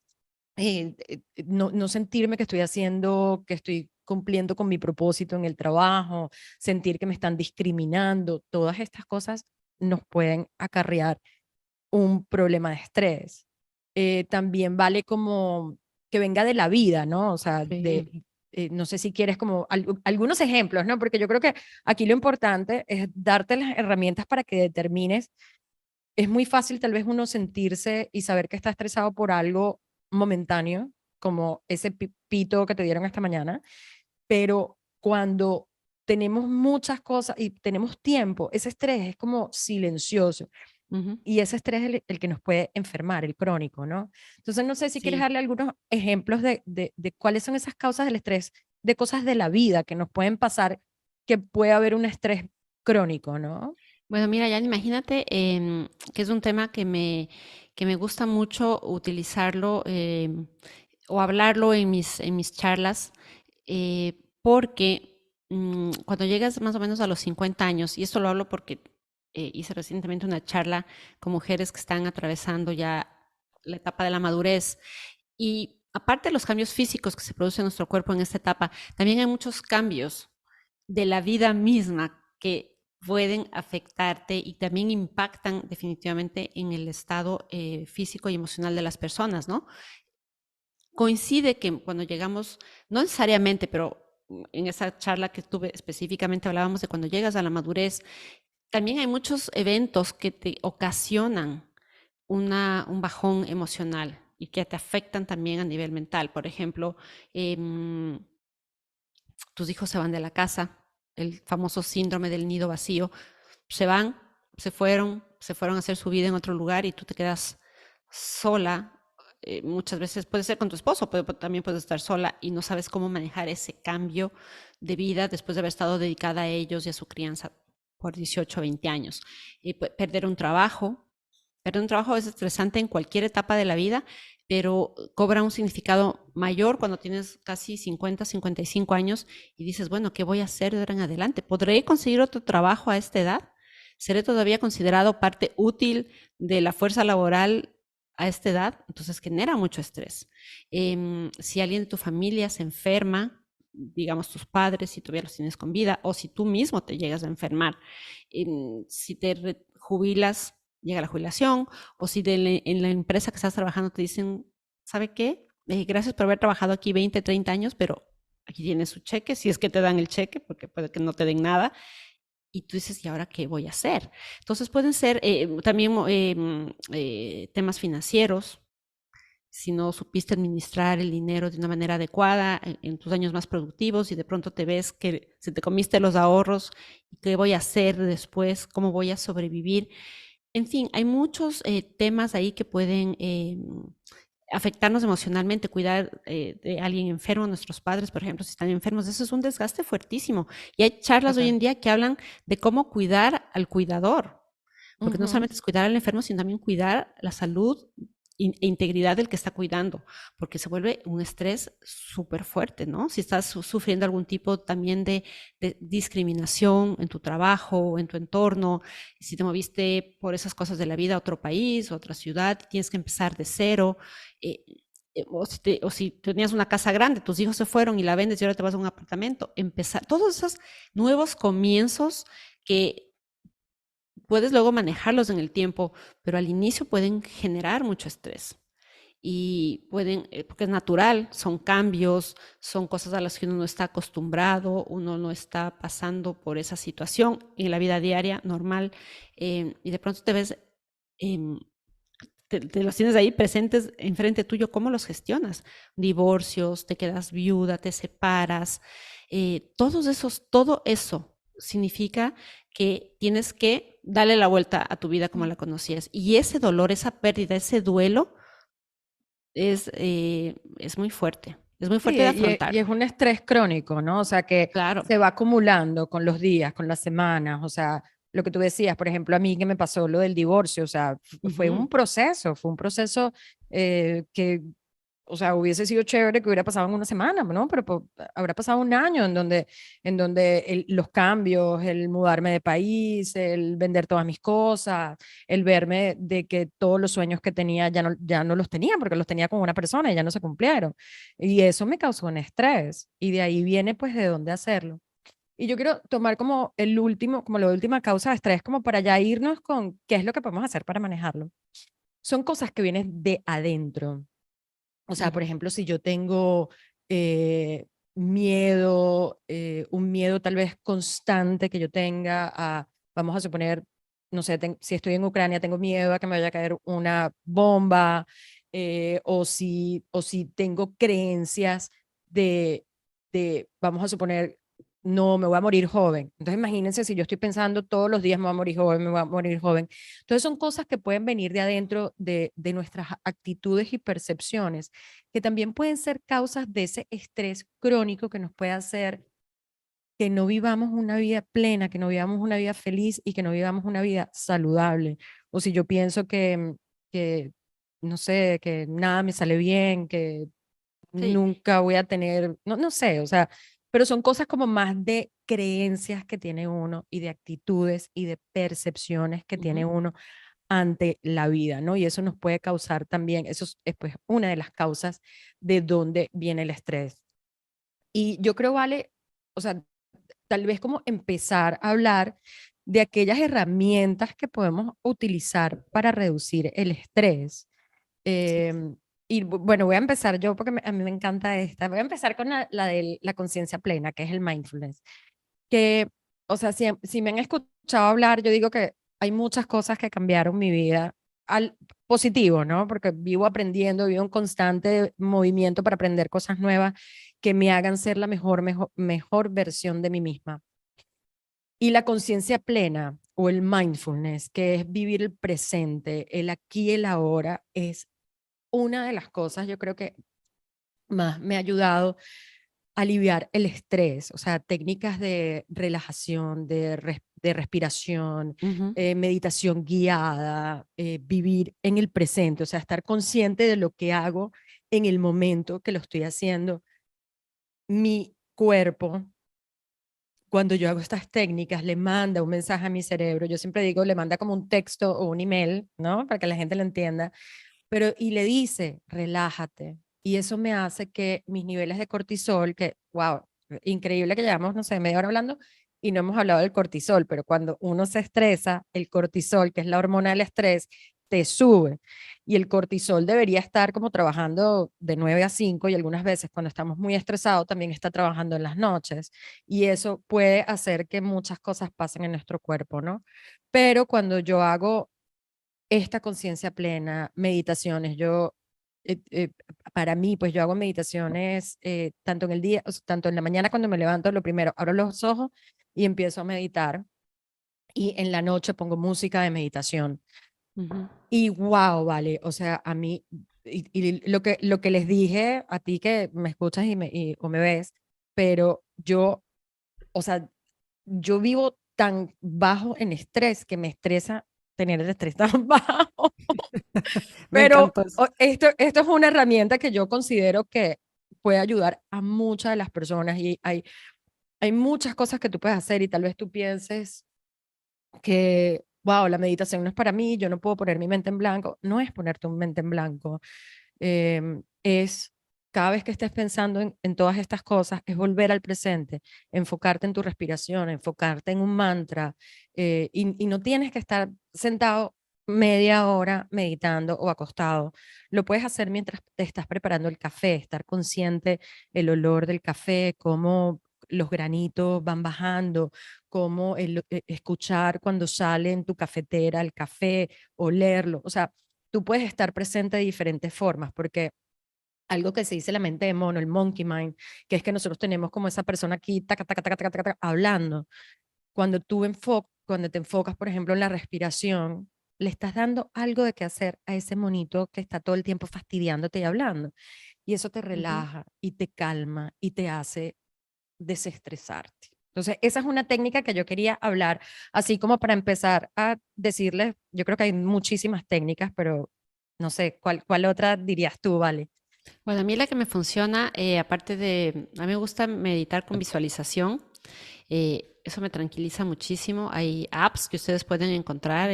Speaker 1: no sentirme que estoy haciendo, que estoy cumpliendo con mi propósito en el trabajo, sentir que me están discriminando, todas estas cosas nos pueden acarrear un problema de estrés. También vale como que venga de la vida, ¿no? O sea,
Speaker 2: Sí.
Speaker 1: no sé si quieres como algunos ejemplos, ¿no? Porque yo creo que aquí lo importante es darte las herramientas para que determines. Es muy fácil tal vez uno sentirse y saber que está estresado por algo momentáneo, como ese pito que te dieron esta mañana, pero cuando tenemos muchas cosas y tenemos tiempo, ese estrés es como silencioso
Speaker 2: Ujú.
Speaker 1: y ese estrés es el que nos puede enfermar, el crónico, ¿no? Entonces, no sé si quieres
Speaker 2: Sí.
Speaker 1: darle algunos ejemplos de cuáles son esas causas del estrés, de cosas de la vida que nos pueden pasar, que puede haber un estrés crónico, ¿no?
Speaker 2: Bueno, mira, Yani, imagínate que es un tema que me gusta mucho utilizarlo o hablarlo en mis charlas, porque cuando llegas más o menos a los 50 años, y esto lo hablo porque hice recientemente una charla con mujeres que están atravesando ya la etapa de la madurez, y aparte de los cambios físicos que se producen en nuestro cuerpo en esta etapa, también hay muchos cambios de la vida misma que pueden afectarte y también impactan definitivamente en el estado físico y emocional de las personas, ¿no? Coincide que cuando llegamos, no necesariamente, pero en esa charla que tuve específicamente hablábamos de cuando llegas a la madurez, también hay muchos eventos que te ocasionan un bajón emocional y que te afectan también a nivel mental. Por ejemplo, tus hijos se van de la casa, el famoso síndrome del nido vacío, se van, se fueron a hacer su vida en otro lugar y tú te quedas sola. Muchas veces puede ser con tu esposo, pero también puedes estar sola y no sabes cómo manejar ese cambio de vida después de haber estado dedicada a ellos y a su crianza por 18 o 20 años. Perder un trabajo es estresante en cualquier etapa de la vida, pero cobra un significado mayor cuando tienes casi 50, 55 años y dices, bueno, ¿qué voy a hacer de ahora en adelante? ¿Podré conseguir otro trabajo a esta edad? ¿Seré todavía considerado parte útil de la fuerza laboral a esta edad? Entonces genera mucho estrés. Si alguien de tu familia se enferma, digamos tus padres, si todavía los tienes con vida, o si tú mismo te llegas a enfermar, si te jubilas, llega la jubilación, o si en la empresa que estás trabajando te dicen, ¿sabe qué? Gracias por haber trabajado aquí 20, 30 años, pero aquí tienes su cheque, si es que te dan el cheque, porque puede que no te den nada, y tú dices, ¿y ahora qué voy a hacer? Entonces pueden ser también temas financieros, si no supiste administrar el dinero de una manera adecuada en tus años más productivos y de pronto te ves que se te comiste los ahorros, ¿qué voy a hacer después? ¿Cómo voy a sobrevivir? En fin, hay muchos temas ahí que pueden afectarnos emocionalmente, cuidar de alguien enfermo, nuestros padres, por ejemplo, si están enfermos, eso es un desgaste fuertísimo. Y hay charlas hoy
Speaker 1: Total.
Speaker 2: en día que hablan de cómo cuidar al cuidador, porque no
Speaker 1: Ujú.
Speaker 2: solamente es cuidar al enfermo, sino también cuidar la salud e integridad del que está cuidando, porque se vuelve un estrés súper fuerte, ¿no? Si estás sufriendo algún tipo también de discriminación en tu trabajo o en tu entorno, si te moviste por esas cosas de la vida a otro país, a otra ciudad, tienes que empezar de cero, eh, o si tenías una casa grande, tus hijos se fueron y la vendes y ahora te vas a un apartamento, empezar, todos esos nuevos comienzos que puedes luego manejarlos en el tiempo, pero al inicio pueden generar mucho estrés y pueden, porque es natural, son cambios, son cosas a las que uno no está acostumbrado, uno no está pasando por esa situación en la vida diaria normal, y de pronto te ves, eh, te los tienes ahí presentes enfrente tuyo, ¿cómo los gestionas? Divorcios, te quedas viuda, te separas, todo eso significa que tienes que darle la vuelta a tu vida como la conocías. Y ese dolor, esa pérdida, ese duelo es muy
Speaker 1: Sí,
Speaker 2: fuerte de
Speaker 1: y
Speaker 2: afrontar.
Speaker 1: es un estrés crónico, ¿no? O sea, que
Speaker 2: Claro.
Speaker 1: se va acumulando con los días, con las semanas. O sea, lo que tú decías, por ejemplo, a mí que me pasó lo del divorcio, o sea,
Speaker 2: Ujú.
Speaker 1: fue un proceso que, o sea, hubiese sido chévere que hubiera pasado en una semana, ¿no? Pero habrá pasado un año en donde los cambios, el mudarme de país, el vender todas mis cosas, el verme de que todos los sueños que tenía ya no los tenía porque los tenía con una persona y ya no se cumplieron. Y eso me causó un estrés y de ahí viene pues de dónde hacerlo. Y yo quiero tomar como el último, como la última causa de estrés, como para ya irnos con qué es lo que podemos hacer para manejarlo. Son cosas que vienen de adentro. O sea, por
Speaker 2: Ujú.
Speaker 1: ejemplo, si yo tengo miedo, un miedo tal vez constante que yo tenga a, vamos a suponer, no sé, si estoy en Ucrania, tengo miedo a que me vaya a caer una bomba, o si tengo creencias vamos a suponer, no, me voy a morir joven. Entonces imagínense si yo estoy pensando todos los días me voy a morir joven, me voy a morir joven. Entonces son cosas que pueden venir de adentro de nuestras actitudes y percepciones, que también pueden ser causas de ese estrés crónico que nos puede hacer que no vivamos una vida plena, que no vivamos una vida feliz y que no vivamos una vida saludable. O si yo pienso que no sé, que nada me sale bien, que
Speaker 2: Sí.
Speaker 1: nunca voy a tener, no, no sé, o sea, pero son cosas como más de creencias que tiene uno y de actitudes y de percepciones que tiene
Speaker 2: Ujú.
Speaker 1: uno ante la vida, ¿no? Y eso nos puede causar también, eso es pues una de las causas de dónde viene el estrés. Y yo creo, Vale, o sea, tal vez como empezar a hablar de aquellas herramientas que podemos utilizar para reducir el estrés.
Speaker 2: Sí.
Speaker 1: Y bueno, voy a empezar yo porque a mí me encanta esta. Voy a empezar con la de la conciencia plena, que es el mindfulness. Que, o sea, si me han escuchado hablar, yo digo que hay muchas cosas que cambiaron mi vida al positivo, ¿no? Porque vivo aprendiendo, vivo en constante movimiento para aprender cosas nuevas que me hagan ser la mejor versión de mí misma. Y la conciencia plena o el mindfulness, que es vivir el presente, el aquí y el ahora, es una de las cosas, yo creo que más me ha ayudado a aliviar el estrés, o sea, técnicas de relajación, de respiración,
Speaker 2: Ujú.
Speaker 1: meditación guiada, vivir en el presente, o sea, estar consciente de lo que hago en el momento que lo estoy haciendo. Mi cuerpo, cuando yo hago estas técnicas, le manda un mensaje a mi cerebro. Yo siempre digo, le manda como un texto o un email, ¿no? Para que la gente lo entienda. Pero, y le dice, relájate. Y eso me hace que mis niveles de cortisol, que, wow, increíble que llevamos, no sé, media hora hablando y no hemos hablado del cortisol, pero cuando uno se estresa, el cortisol, que es la hormona del estrés, te sube. Y el cortisol debería estar como trabajando de 9 a 5 y algunas veces cuando estamos muy estresados también está trabajando en las noches. Y eso puede hacer que muchas cosas pasen en nuestro cuerpo, ¿no? Pero cuando yo hago esta conciencia plena, meditaciones, eh, eh, para mí, pues yo hago meditaciones tanto en el día, o sea, tanto en la mañana cuando me levanto, lo primero, abro los ojos y empiezo a meditar. Y en la noche pongo música de meditación.
Speaker 2: Ujú.
Speaker 1: Y wow, vale, o sea, a mí, y lo que les dije a ti que me escuchas o me ves, pero yo, o sea, yo vivo tan bajo en estrés que me estresa tener el estrés tan bajo.
Speaker 2: Me
Speaker 1: Pero
Speaker 2: encantó eso.
Speaker 1: esto es una herramienta que yo considero que puede ayudar a muchas de las personas y hay muchas cosas que tú puedes hacer y tal vez tú pienses que, wow, la meditación no es para mí, yo no puedo poner mi mente en blanco. No es poner tu mente en blanco, es cada vez que estés pensando en todas estas cosas, es volver al presente, enfocarte en tu respiración, enfocarte en un mantra, y no tienes que estar sentado media hora meditando o acostado. Lo puedes hacer mientras te estás preparando el café, estar consciente el olor del café, cómo los granitos van bajando, cómo escuchar cuando sale en tu cafetera el café, olerlo. O sea, tú puedes estar presente de diferentes formas, porque algo que se dice la mente de mono, el monkey mind, que es que nosotros tenemos como esa persona aquí, taca, taca, taca, taca, taca, taca, hablando. Cuando te enfocas, por ejemplo, en la respiración, le estás dando algo de qué hacer a ese monito que está todo el tiempo fastidiándote y hablando. Y eso te
Speaker 2: Ujú.
Speaker 1: relaja y te calma y te hace desestresarte. Entonces, esa es una técnica que yo quería hablar, así como para empezar a decirles, yo creo que hay muchísimas técnicas, pero no sé, ¿cuál otra dirías tú, Vale?
Speaker 2: Bueno, a mí la que me funciona, aparte de, a mí me gusta meditar con visualización. Eso me tranquiliza muchísimo. Hay apps que ustedes pueden encontrar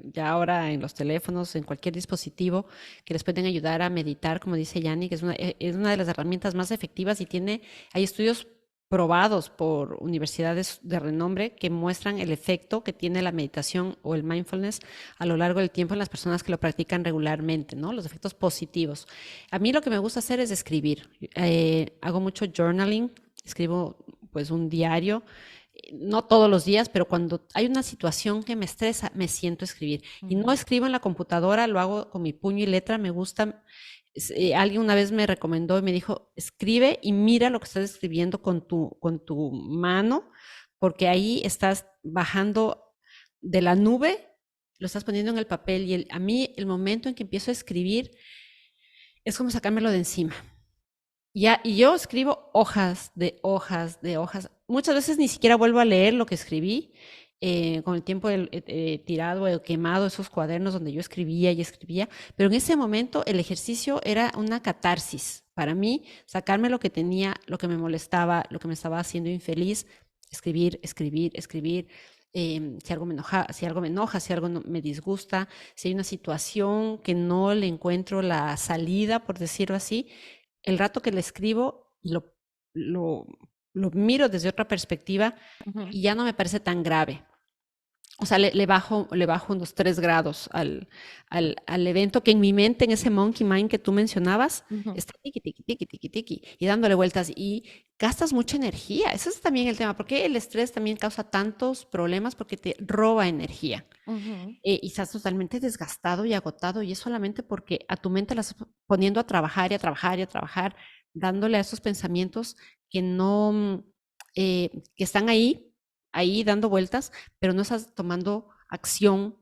Speaker 2: ya ahora en los teléfonos, en cualquier dispositivo, que les pueden ayudar a meditar, como dice Yanni, que es una de las herramientas más efectivas y hay estudios probados por universidades de renombre que muestran el efecto que tiene la meditación o el mindfulness a lo largo del tiempo en las personas que lo practican regularmente, ¿no? Los efectos positivos. A mí lo que me gusta hacer es escribir. Hago mucho journaling, escribo pues un diario, no todos los días, pero cuando hay una situación que me estresa, me siento a escribir. Y no
Speaker 1: Ujú,
Speaker 2: escribo en la computadora, lo hago con mi puño y letra, me gusta. Alguien una vez me recomendó y me dijo, escribe y mira lo que estás escribiendo con tu mano, porque ahí estás bajando de la nube, lo estás poniendo en el papel y a mí el momento en que empiezo a escribir es como sacármelo de encima. Ya, y yo escribo hojas de hojas de hojas. Muchas veces ni siquiera vuelvo a leer lo que escribí. Con el tiempo he tirado, he quemado esos cuadernos donde yo escribía y escribía, pero en ese momento el ejercicio era una catarsis. Para mí, sacarme lo que tenía, lo que me molestaba, lo que me estaba haciendo infeliz, escribir, escribir, escribir. Si algo me enoja, si algo me enoja, si algo me disgusta, si hay una situación que no le encuentro la salida, por decirlo así, el rato que le escribo y lo, lo miro desde otra perspectiva
Speaker 1: ujú,
Speaker 2: y ya no me parece tan grave. O sea, le bajo unos 3 grados al evento que en mi mente, en ese monkey mind que tú mencionabas,
Speaker 1: ujú,
Speaker 2: está tiki, tiki, tiki, tiki, tiki, y dándole vueltas y gastas mucha energía. Ese es también el tema. ¿Por qué el estrés también causa tantos problemas? Porque te roba energía.
Speaker 1: ujú,
Speaker 2: Y estás totalmente desgastado y agotado y es solamente porque a tu mente la estás poniendo a trabajar y a trabajar y a trabajar, dándole a esos pensamientos que no, que están ahí ahí dando vueltas, pero no estás tomando acción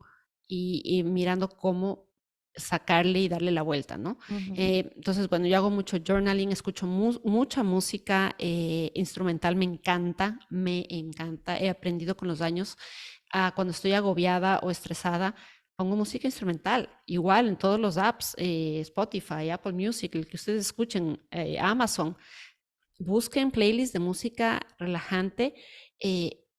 Speaker 2: y mirando cómo sacarle y darle la vuelta, ¿no?
Speaker 1: Ujú.
Speaker 2: Entonces, bueno, yo hago mucho journaling, escucho mucha música instrumental, me encanta, he aprendido con los años, cuando estoy agobiada o estresada, pongo música instrumental, igual en todos los apps, Spotify, Apple Music, el que ustedes escuchen, Amazon, busquen playlists de música relajante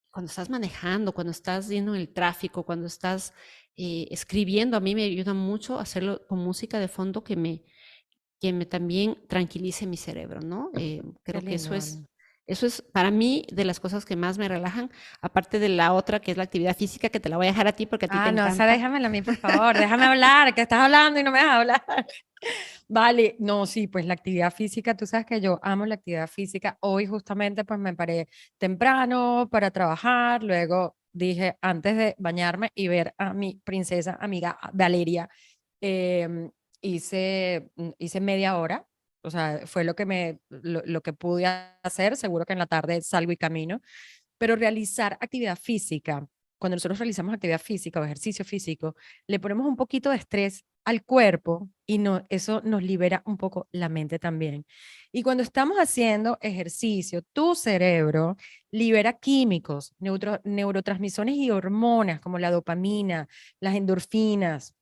Speaker 2: cuando estás manejando, cuando estás yendo en el tráfico, cuando estás escribiendo. A mí me ayuda mucho hacerlo con música de fondo que me también tranquilice mi cerebro, ¿no?
Speaker 1: Qué
Speaker 2: Creo que
Speaker 1: lindo, Ana.
Speaker 2: eso es para mí de las cosas que más me relajan, aparte de la otra que es la actividad física, que te la voy a dejar a ti porque a ti te
Speaker 1: Ah, no, esa
Speaker 2: encanta.
Speaker 1: déjamela a mí, por favor. Déjame hablar, que estás hablando y no me dejas hablar. Vale, no, sí, pues la actividad física, tú sabes que yo amo la actividad física. Hoy justamente pues me paré temprano para trabajar, luego dije antes de bañarme y ver a mi princesa amiga Valeria, hice media hora, o sea, fue lo que pude hacer, seguro que en la tarde salgo y camino, pero realizar actividad física, cuando nosotros realizamos actividad física o ejercicio físico, le ponemos un poquito de estrés al cuerpo y no, eso nos libera un poco la mente también. Y cuando estamos haciendo ejercicio, tu cerebro libera químicos, neurotransmisores y hormonas como la dopamina, las endorfinas,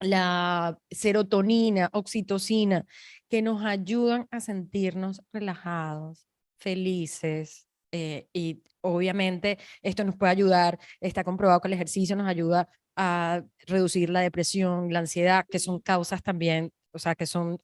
Speaker 1: la serotonina, oxitocina, que nos ayudan a sentirnos relajados, felices. Y obviamente esto nos puede ayudar, está comprobado que el ejercicio nos ayuda a reducir la depresión, la ansiedad, que son causas también, o sea, que son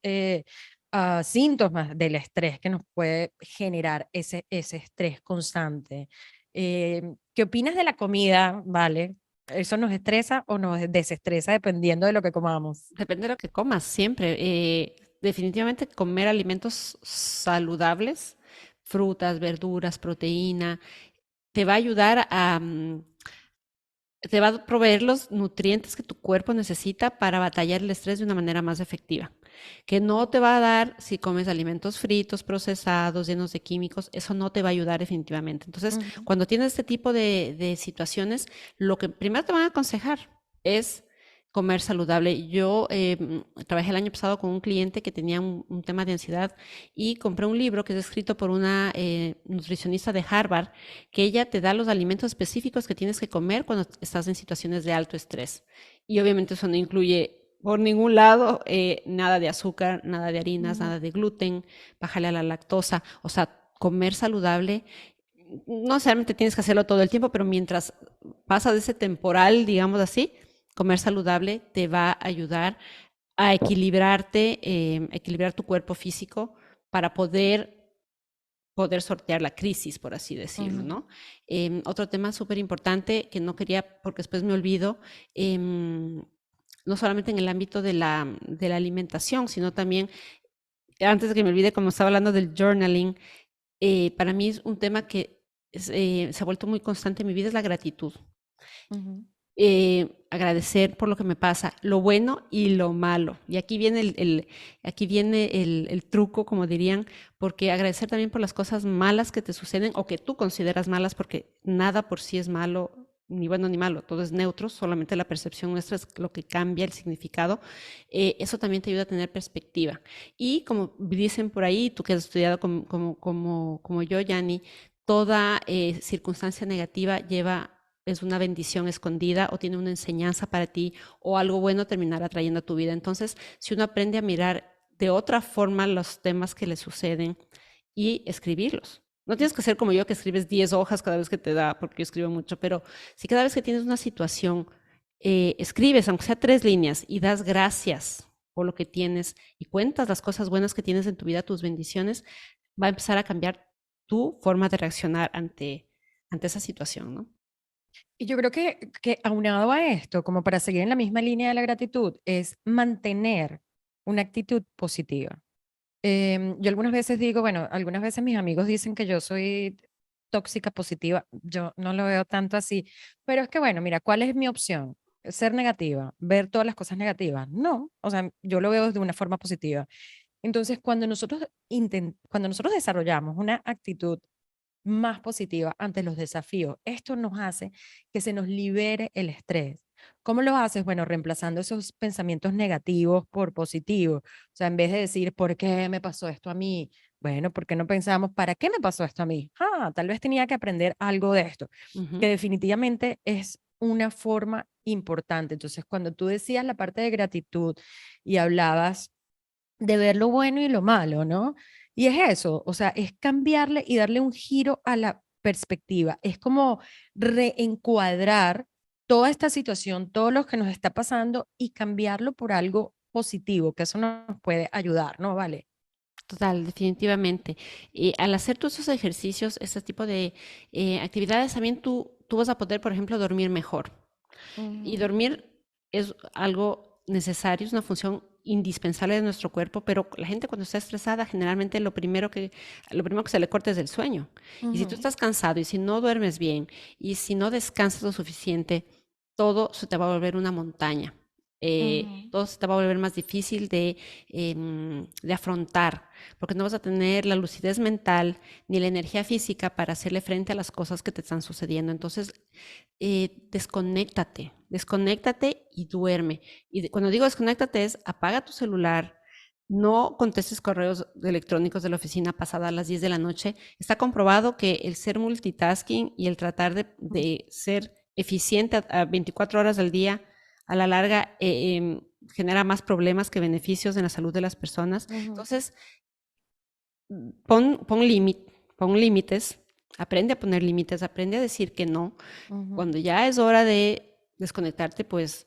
Speaker 1: síntomas del estrés que nos puede generar ese estrés constante. ¿Qué opinas de la comida, Vale? ¿Eso nos estresa o nos desestresa dependiendo de lo que comamos?
Speaker 2: Depende de lo que comas, siempre. Definitivamente comer alimentos saludables, frutas, verduras, proteína, te va a ayudar te va a proveer los nutrientes que tu cuerpo necesita para batallar el estrés de una manera más efectiva. Que no te va a dar si comes alimentos fritos, procesados, llenos de químicos, eso no te va a ayudar definitivamente. Entonces,
Speaker 1: Ujú.
Speaker 2: cuando tienes este tipo de situaciones, lo que primero te van a aconsejar es comer saludable. Yo trabajé el año pasado con un cliente que tenía un tema de ansiedad y compré un libro que es escrito por una nutricionista de Harvard, que ella te da los alimentos específicos que tienes que comer cuando estás en situaciones de alto estrés. Y obviamente eso no incluye por ningún lado nada de azúcar, nada de harinas,
Speaker 1: Ujú.
Speaker 2: nada de gluten, bájale a la lactosa, o sea, comer saludable. No necesariamente tienes que hacerlo todo el tiempo, pero mientras pasa de ese temporal, digamos así, comer saludable te va a ayudar a equilibrarte, equilibrar tu cuerpo físico para poder sortear la crisis, por así decirlo,
Speaker 1: Ujú.
Speaker 2: ¿no? Otro tema súper importante que no quería, porque después me olvido, no solamente en el ámbito de la alimentación, sino también, antes de que me olvide, como estaba hablando del journaling, para mí es un tema que se ha vuelto muy constante en mi vida, es la gratitud.
Speaker 1: Ujú.
Speaker 2: Agradecer por lo que me pasa, lo bueno y lo malo. Y aquí viene aquí viene el truco, como dirían, porque agradecer también por las cosas malas que te suceden o que tú consideras malas, porque nada por sí es malo, ni bueno ni malo, todo es neutro, solamente la percepción nuestra es lo que cambia el significado. Eso también te ayuda a tener perspectiva. Y como dicen por ahí, tú que has estudiado como yo, Yanni, toda circunstancia negativa es una bendición escondida o tiene una enseñanza para ti o algo bueno terminará trayendo a tu vida. Entonces, si uno aprende a mirar de otra forma los temas que le suceden y escribirlos. No tienes que ser como yo que escribes 10 hojas cada vez que te da, porque yo escribo mucho, pero si cada vez que tienes una situación, escribes, aunque sea 3 líneas, y das gracias por lo que tienes y cuentas las cosas buenas que tienes en tu vida, tus bendiciones, va a empezar a cambiar tu forma de reaccionar ante esa situación, ¿no?
Speaker 1: Y yo creo que aunado a esto, como para seguir en la misma línea de la gratitud, es mantener una actitud positiva. Yo algunas veces digo, bueno, algunas veces mis amigos dicen que yo soy tóxica positiva. Yo no lo veo tanto así, pero es que, bueno, mira, ¿cuál es mi opción? ¿Ser negativa? ¿Ver todas las cosas negativas? No, o sea, yo lo veo de una forma positiva. Entonces, cuando nosotros desarrollamos una actitud más positiva ante los desafíos. Esto nos hace que se nos libere el estrés. ¿Cómo lo haces? Bueno, reemplazando esos pensamientos negativos por positivos. O sea, en vez de decir, ¿por qué me pasó esto a mí? Bueno, ¿por qué no pensamos, ¿para qué me pasó esto a mí? Tal vez tenía que aprender algo de esto, que
Speaker 2: Ujú.
Speaker 1: definitivamente es una forma importante. Entonces, cuando tú decías la parte de gratitud y hablabas de ver lo bueno y lo malo, ¿no? Y es eso, o sea, es cambiarle y darle un giro a la perspectiva. Es como reencuadrar toda esta situación, todo lo que nos está pasando y cambiarlo por algo positivo, que eso nos puede ayudar, ¿no? Vale.
Speaker 2: Total, definitivamente. Y al hacer todos esos ejercicios, ese tipo de actividades, también tú vas a poder, por ejemplo, dormir mejor. Y
Speaker 1: Ujú,
Speaker 2: dormir es algo necesario, es una función indispensable de nuestro cuerpo, pero la gente cuando está estresada, generalmente lo primero que se le corta es el sueño. Y si tú
Speaker 1: ujú,
Speaker 2: estás cansado y si no duermes bien y si no descansas lo suficiente, todo se te va a volver una montaña.
Speaker 1: ujú,
Speaker 2: Todo se te va a volver más difícil de afrontar, porque no vas a tener la lucidez mental ni la energía física para hacerle frente a las cosas que te están sucediendo. Entonces, desconéctate, desconéctate y duerme. Cuando digo desconéctate es apaga tu celular, no contestes correos electrónicos de la oficina pasada a las 10 de la noche. Está comprobado que el ser multitasking y el tratar de ser eficiente a 24 horas al día, a la larga genera más problemas que beneficios en la salud de las personas.
Speaker 1: ujú,
Speaker 2: Entonces, pon límites, aprende a poner límites, aprende a decir que no.
Speaker 1: ujú.
Speaker 2: Cuando ya es hora de desconectarte, pues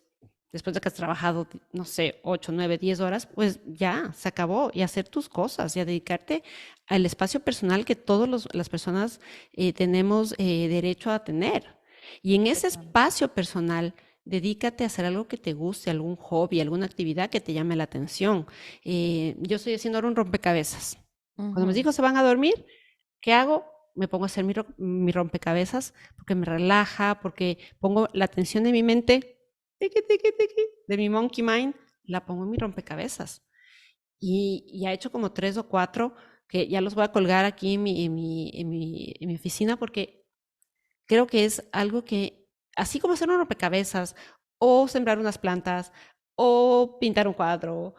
Speaker 2: después de que has trabajado, no sé, 8, 9, 10 horas, pues ya se acabó y hacer tus cosas y a dedicarte al espacio personal que todas las personas tenemos derecho a tener. Y en ese
Speaker 1: Total.
Speaker 2: espacio personal, dedícate a hacer algo que te guste, algún hobby, alguna actividad que te llame la atención. Yo estoy haciendo ahora un rompecabezas. Cuando mis
Speaker 1: Ujú,
Speaker 2: hijos se van a dormir, ¿qué hago? Me pongo a hacer mi rompecabezas porque me relaja, porque pongo la atención de mi mente, tiqui, tiqui, tiqui, de mi monkey mind, la pongo en mi rompecabezas. Y ha hecho como 3 o 4 que ya los voy a colgar aquí en mi oficina porque creo que es algo que, así como hacer un rompecabezas o sembrar unas plantas o pintar un cuadro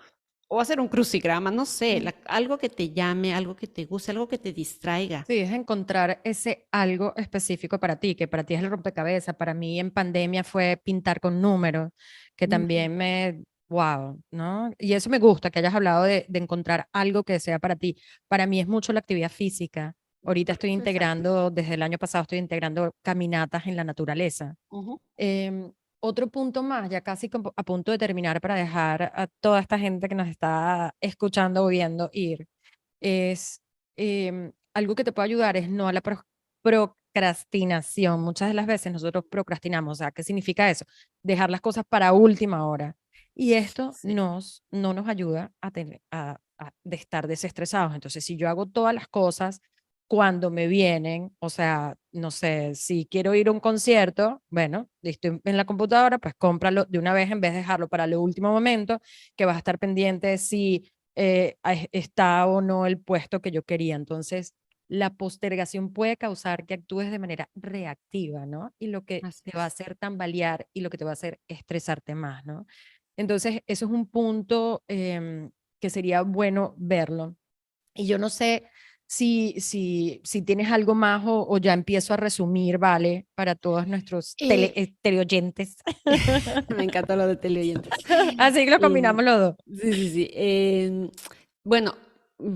Speaker 2: o hacer un crucigrama, no sé,
Speaker 1: ujú.
Speaker 2: algo que te llame, algo que te guste, algo que te distraiga.
Speaker 1: Sí, es encontrar ese algo específico para ti, que para ti es el rompecabezas. Para mí en pandemia fue pintar con números, que
Speaker 2: Ujú.
Speaker 1: también wow, ¿no? Y eso me gusta, que hayas hablado de encontrar algo que sea para ti. Para mí es mucho la actividad física. Ahorita estoy
Speaker 2: Exacto.
Speaker 1: integrando, desde el año pasado estoy integrando caminatas en la naturaleza.
Speaker 2: Ujú.
Speaker 1: Otro punto más, ya casi a punto de terminar para dejar a toda esta gente que nos está escuchando o viendo ir es algo que te puede ayudar es no a la procrastinación. Muchas de las veces nosotros procrastinamos. O sea, ¿qué significa eso? Dejar las cosas para última hora. Y esto
Speaker 2: Sí.
Speaker 1: no nos ayuda a tener, de estar desestresados. Entonces, si yo hago todas las cosas cuando me vienen, o sea, no sé, si quiero ir a un concierto, bueno, estoy en la computadora, pues cómpralo de una vez en vez de dejarlo para el último momento, que vas a estar pendiente si está o no el puesto que yo quería. Entonces, la postergación puede causar que actúes de manera reactiva, ¿no? Y lo que
Speaker 2: Así
Speaker 1: te va a
Speaker 2: es.
Speaker 1: hacer tambalear y lo que te va a hacer estresarte más, ¿no? Entonces, eso es un punto que sería bueno verlo. Y yo no sé si tienes algo más o ya empiezo a resumir, ¿vale? Para todos nuestros
Speaker 2: Eh,
Speaker 1: teleoyentes.
Speaker 2: Me encantó lo de teleoyentes.
Speaker 1: Así que lo
Speaker 2: Eh,
Speaker 1: combinamos los dos.
Speaker 2: sí, sí, sí. Bueno,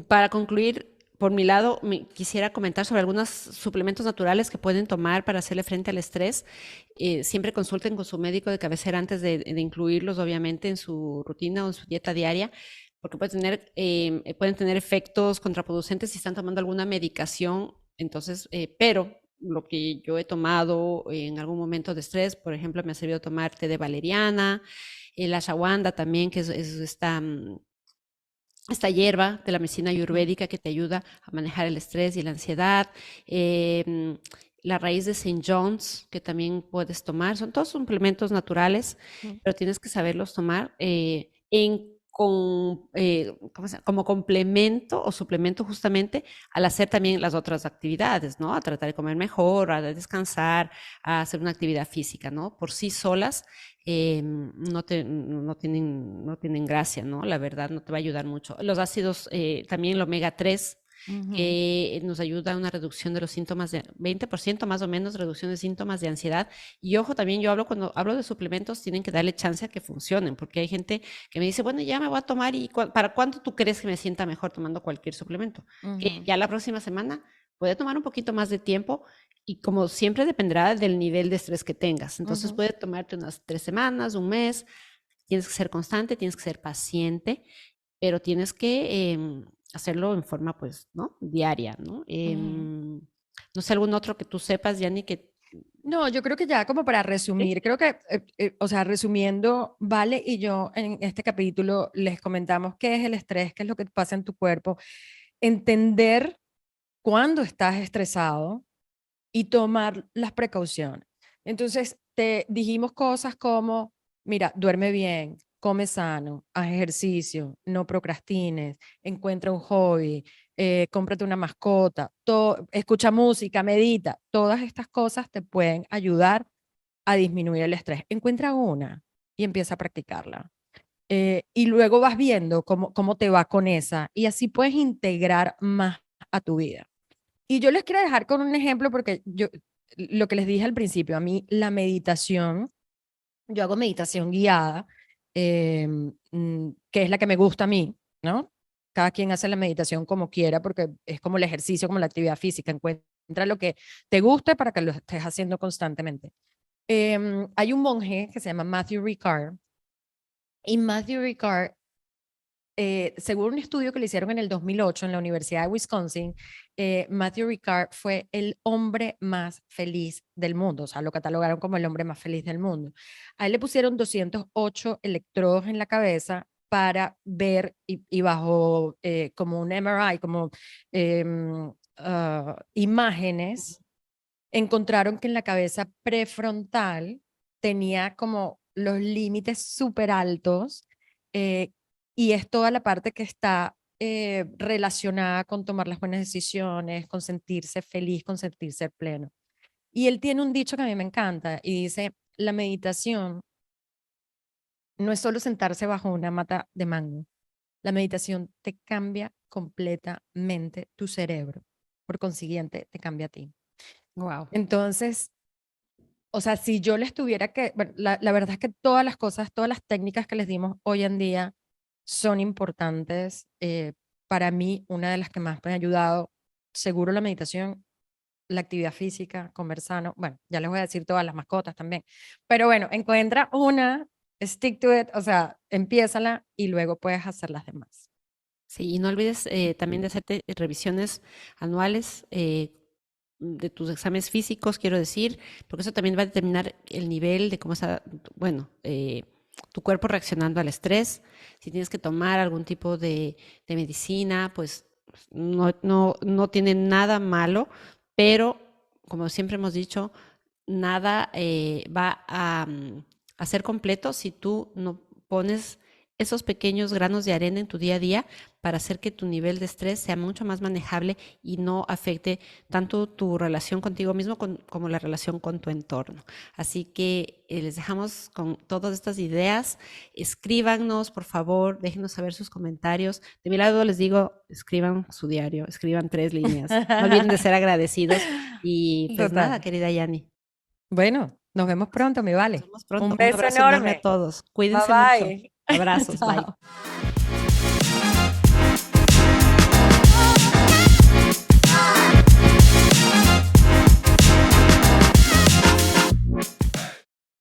Speaker 2: para concluir, por mi lado, quisiera comentar sobre algunos suplementos naturales que pueden tomar para hacerle frente al estrés. Siempre consulten con su médico de cabecera antes de incluirlos, obviamente, en su rutina o en su dieta diaria, porque pueden tener efectos contraproducentes si están tomando alguna medicación. Entonces, pero lo que yo he tomado en algún momento de estrés, por ejemplo, me ha servido tomar té de valeriana, la ashwagandha también, que es esta hierba de la medicina
Speaker 1: Ujú,
Speaker 2: ayurvédica que te ayuda a manejar el estrés y la ansiedad. eh, la raíz de Saint John's, que también puedes tomar. Son todos suplementos naturales,
Speaker 1: ujú.
Speaker 2: pero tienes que saberlos tomar como complemento o suplemento justamente al hacer también las otras actividades, ¿no? A tratar de comer mejor, a descansar, a hacer una actividad física, ¿no? Por sí solas no tienen gracia, ¿no? La verdad no te va a ayudar mucho. Los ácidos, también el omega 3
Speaker 1: Ujú,
Speaker 2: que nos ayuda a una reducción de los síntomas de 20% más o menos, reducción de síntomas de ansiedad. Y ojo, también cuando hablo de suplementos, tienen que darle chance a que funcionen, porque hay gente que me dice, bueno, ya me voy a tomar y ¿para cuándo tú crees que me sienta mejor tomando cualquier suplemento? Que
Speaker 1: ujú,
Speaker 2: ya la próxima semana puede tomar un poquito más de tiempo y como siempre dependerá del nivel de estrés que tengas. Entonces
Speaker 1: ujú,
Speaker 2: puede tomarte unas 3 semanas, un mes, tienes que ser constante, tienes que ser paciente, pero tienes que hacerlo en forma, pues, ¿no? Diaria, ¿no?
Speaker 1: ujú.
Speaker 2: No sé, algún otro que tú sepas, Yanni, que...
Speaker 1: No, yo creo que ya como para
Speaker 2: ¿Sí?
Speaker 1: resumir, creo que, o sea, resumiendo, Vale y yo en este capítulo les comentamos qué es el estrés, qué es lo que pasa en tu cuerpo, entender cuándo estás estresado y tomar las precauciones. Entonces, te dijimos cosas como, mira, duerme bien, come sano, haz ejercicio, no procrastines, encuentra un hobby, cómprate una mascota, escucha música, medita. Todas estas cosas te pueden ayudar a disminuir el estrés. Encuentra una y empieza a practicarla. Y luego vas viendo cómo te va con esa y así puedes integrar más a tu vida. Y yo les quiero dejar con un ejemplo porque lo que les dije al principio, a mí la meditación, yo hago meditación guiada, que es la que me gusta a mí, ¿no? Cada quien hace la meditación como quiera porque es como el ejercicio, como la actividad física, encuentra lo que te guste para que lo estés haciendo constantemente. Hay un monje que se llama Matthew Ricard y Matthew Ricard, según un estudio que le hicieron en el 2008 en la Universidad de Wisconsin, Matthew Ricard fue el hombre más feliz del mundo, o sea, lo catalogaron como el hombre más feliz del mundo. A él le pusieron 208 electrodos en la cabeza para ver y bajo como un MRI, como imágenes, encontraron que en la cabeza prefrontal tenía como los límites súper altos, eh, y es toda la parte que está relacionada con tomar las buenas decisiones, con sentirse feliz, con sentirse pleno. Y él tiene un dicho que a mí me encanta y dice, la meditación no es solo sentarse bajo una mata de mango, la meditación te cambia completamente tu cerebro, por consiguiente te cambia a ti.
Speaker 2: Wow.
Speaker 1: Entonces, o sea, si yo les tuviera que, bueno, la verdad es que todas las cosas, todas las técnicas que les dimos hoy en día son importantes. Para mí, una de las que más me ha ayudado, seguro la meditación, la actividad física, comer sano. Bueno, ya les voy a decir todas las mascotas también. Pero bueno, encuentra una, stick to it, o sea, empiézala y luego puedes hacer las demás.
Speaker 2: Sí, y no olvides también de hacerte revisiones anuales de tus exámenes físicos, quiero decir, porque eso también va a determinar el nivel de cómo está, bueno, tu cuerpo reaccionando al estrés. Si tienes que tomar algún tipo de medicina, pues no tiene nada malo, pero como siempre hemos dicho, nada va a ser completo si tú no pones esos pequeños granos de arena en tu día a día para hacer que tu nivel de estrés sea mucho más manejable y no afecte tanto tu relación contigo mismo como la relación con tu entorno. Así que les dejamos con todas estas ideas. Escríbanos, por favor, déjenos saber sus comentarios. De mi lado les digo, escriban su diario, escriban 3 líneas. No olviden de ser agradecidos. Y pues nada,
Speaker 1: Total.
Speaker 2: querida Yani,
Speaker 1: Bueno, nos vemos pronto, me
Speaker 2: nos
Speaker 1: vale.
Speaker 2: vemos
Speaker 1: Un
Speaker 2: pronto. Un
Speaker 1: beso
Speaker 2: abrazo enorme a
Speaker 1: enorme.
Speaker 2: todos.
Speaker 1: Bye
Speaker 2: Cuídense mucho.
Speaker 1: bye.
Speaker 2: Abrazos, bye.
Speaker 1: Chao.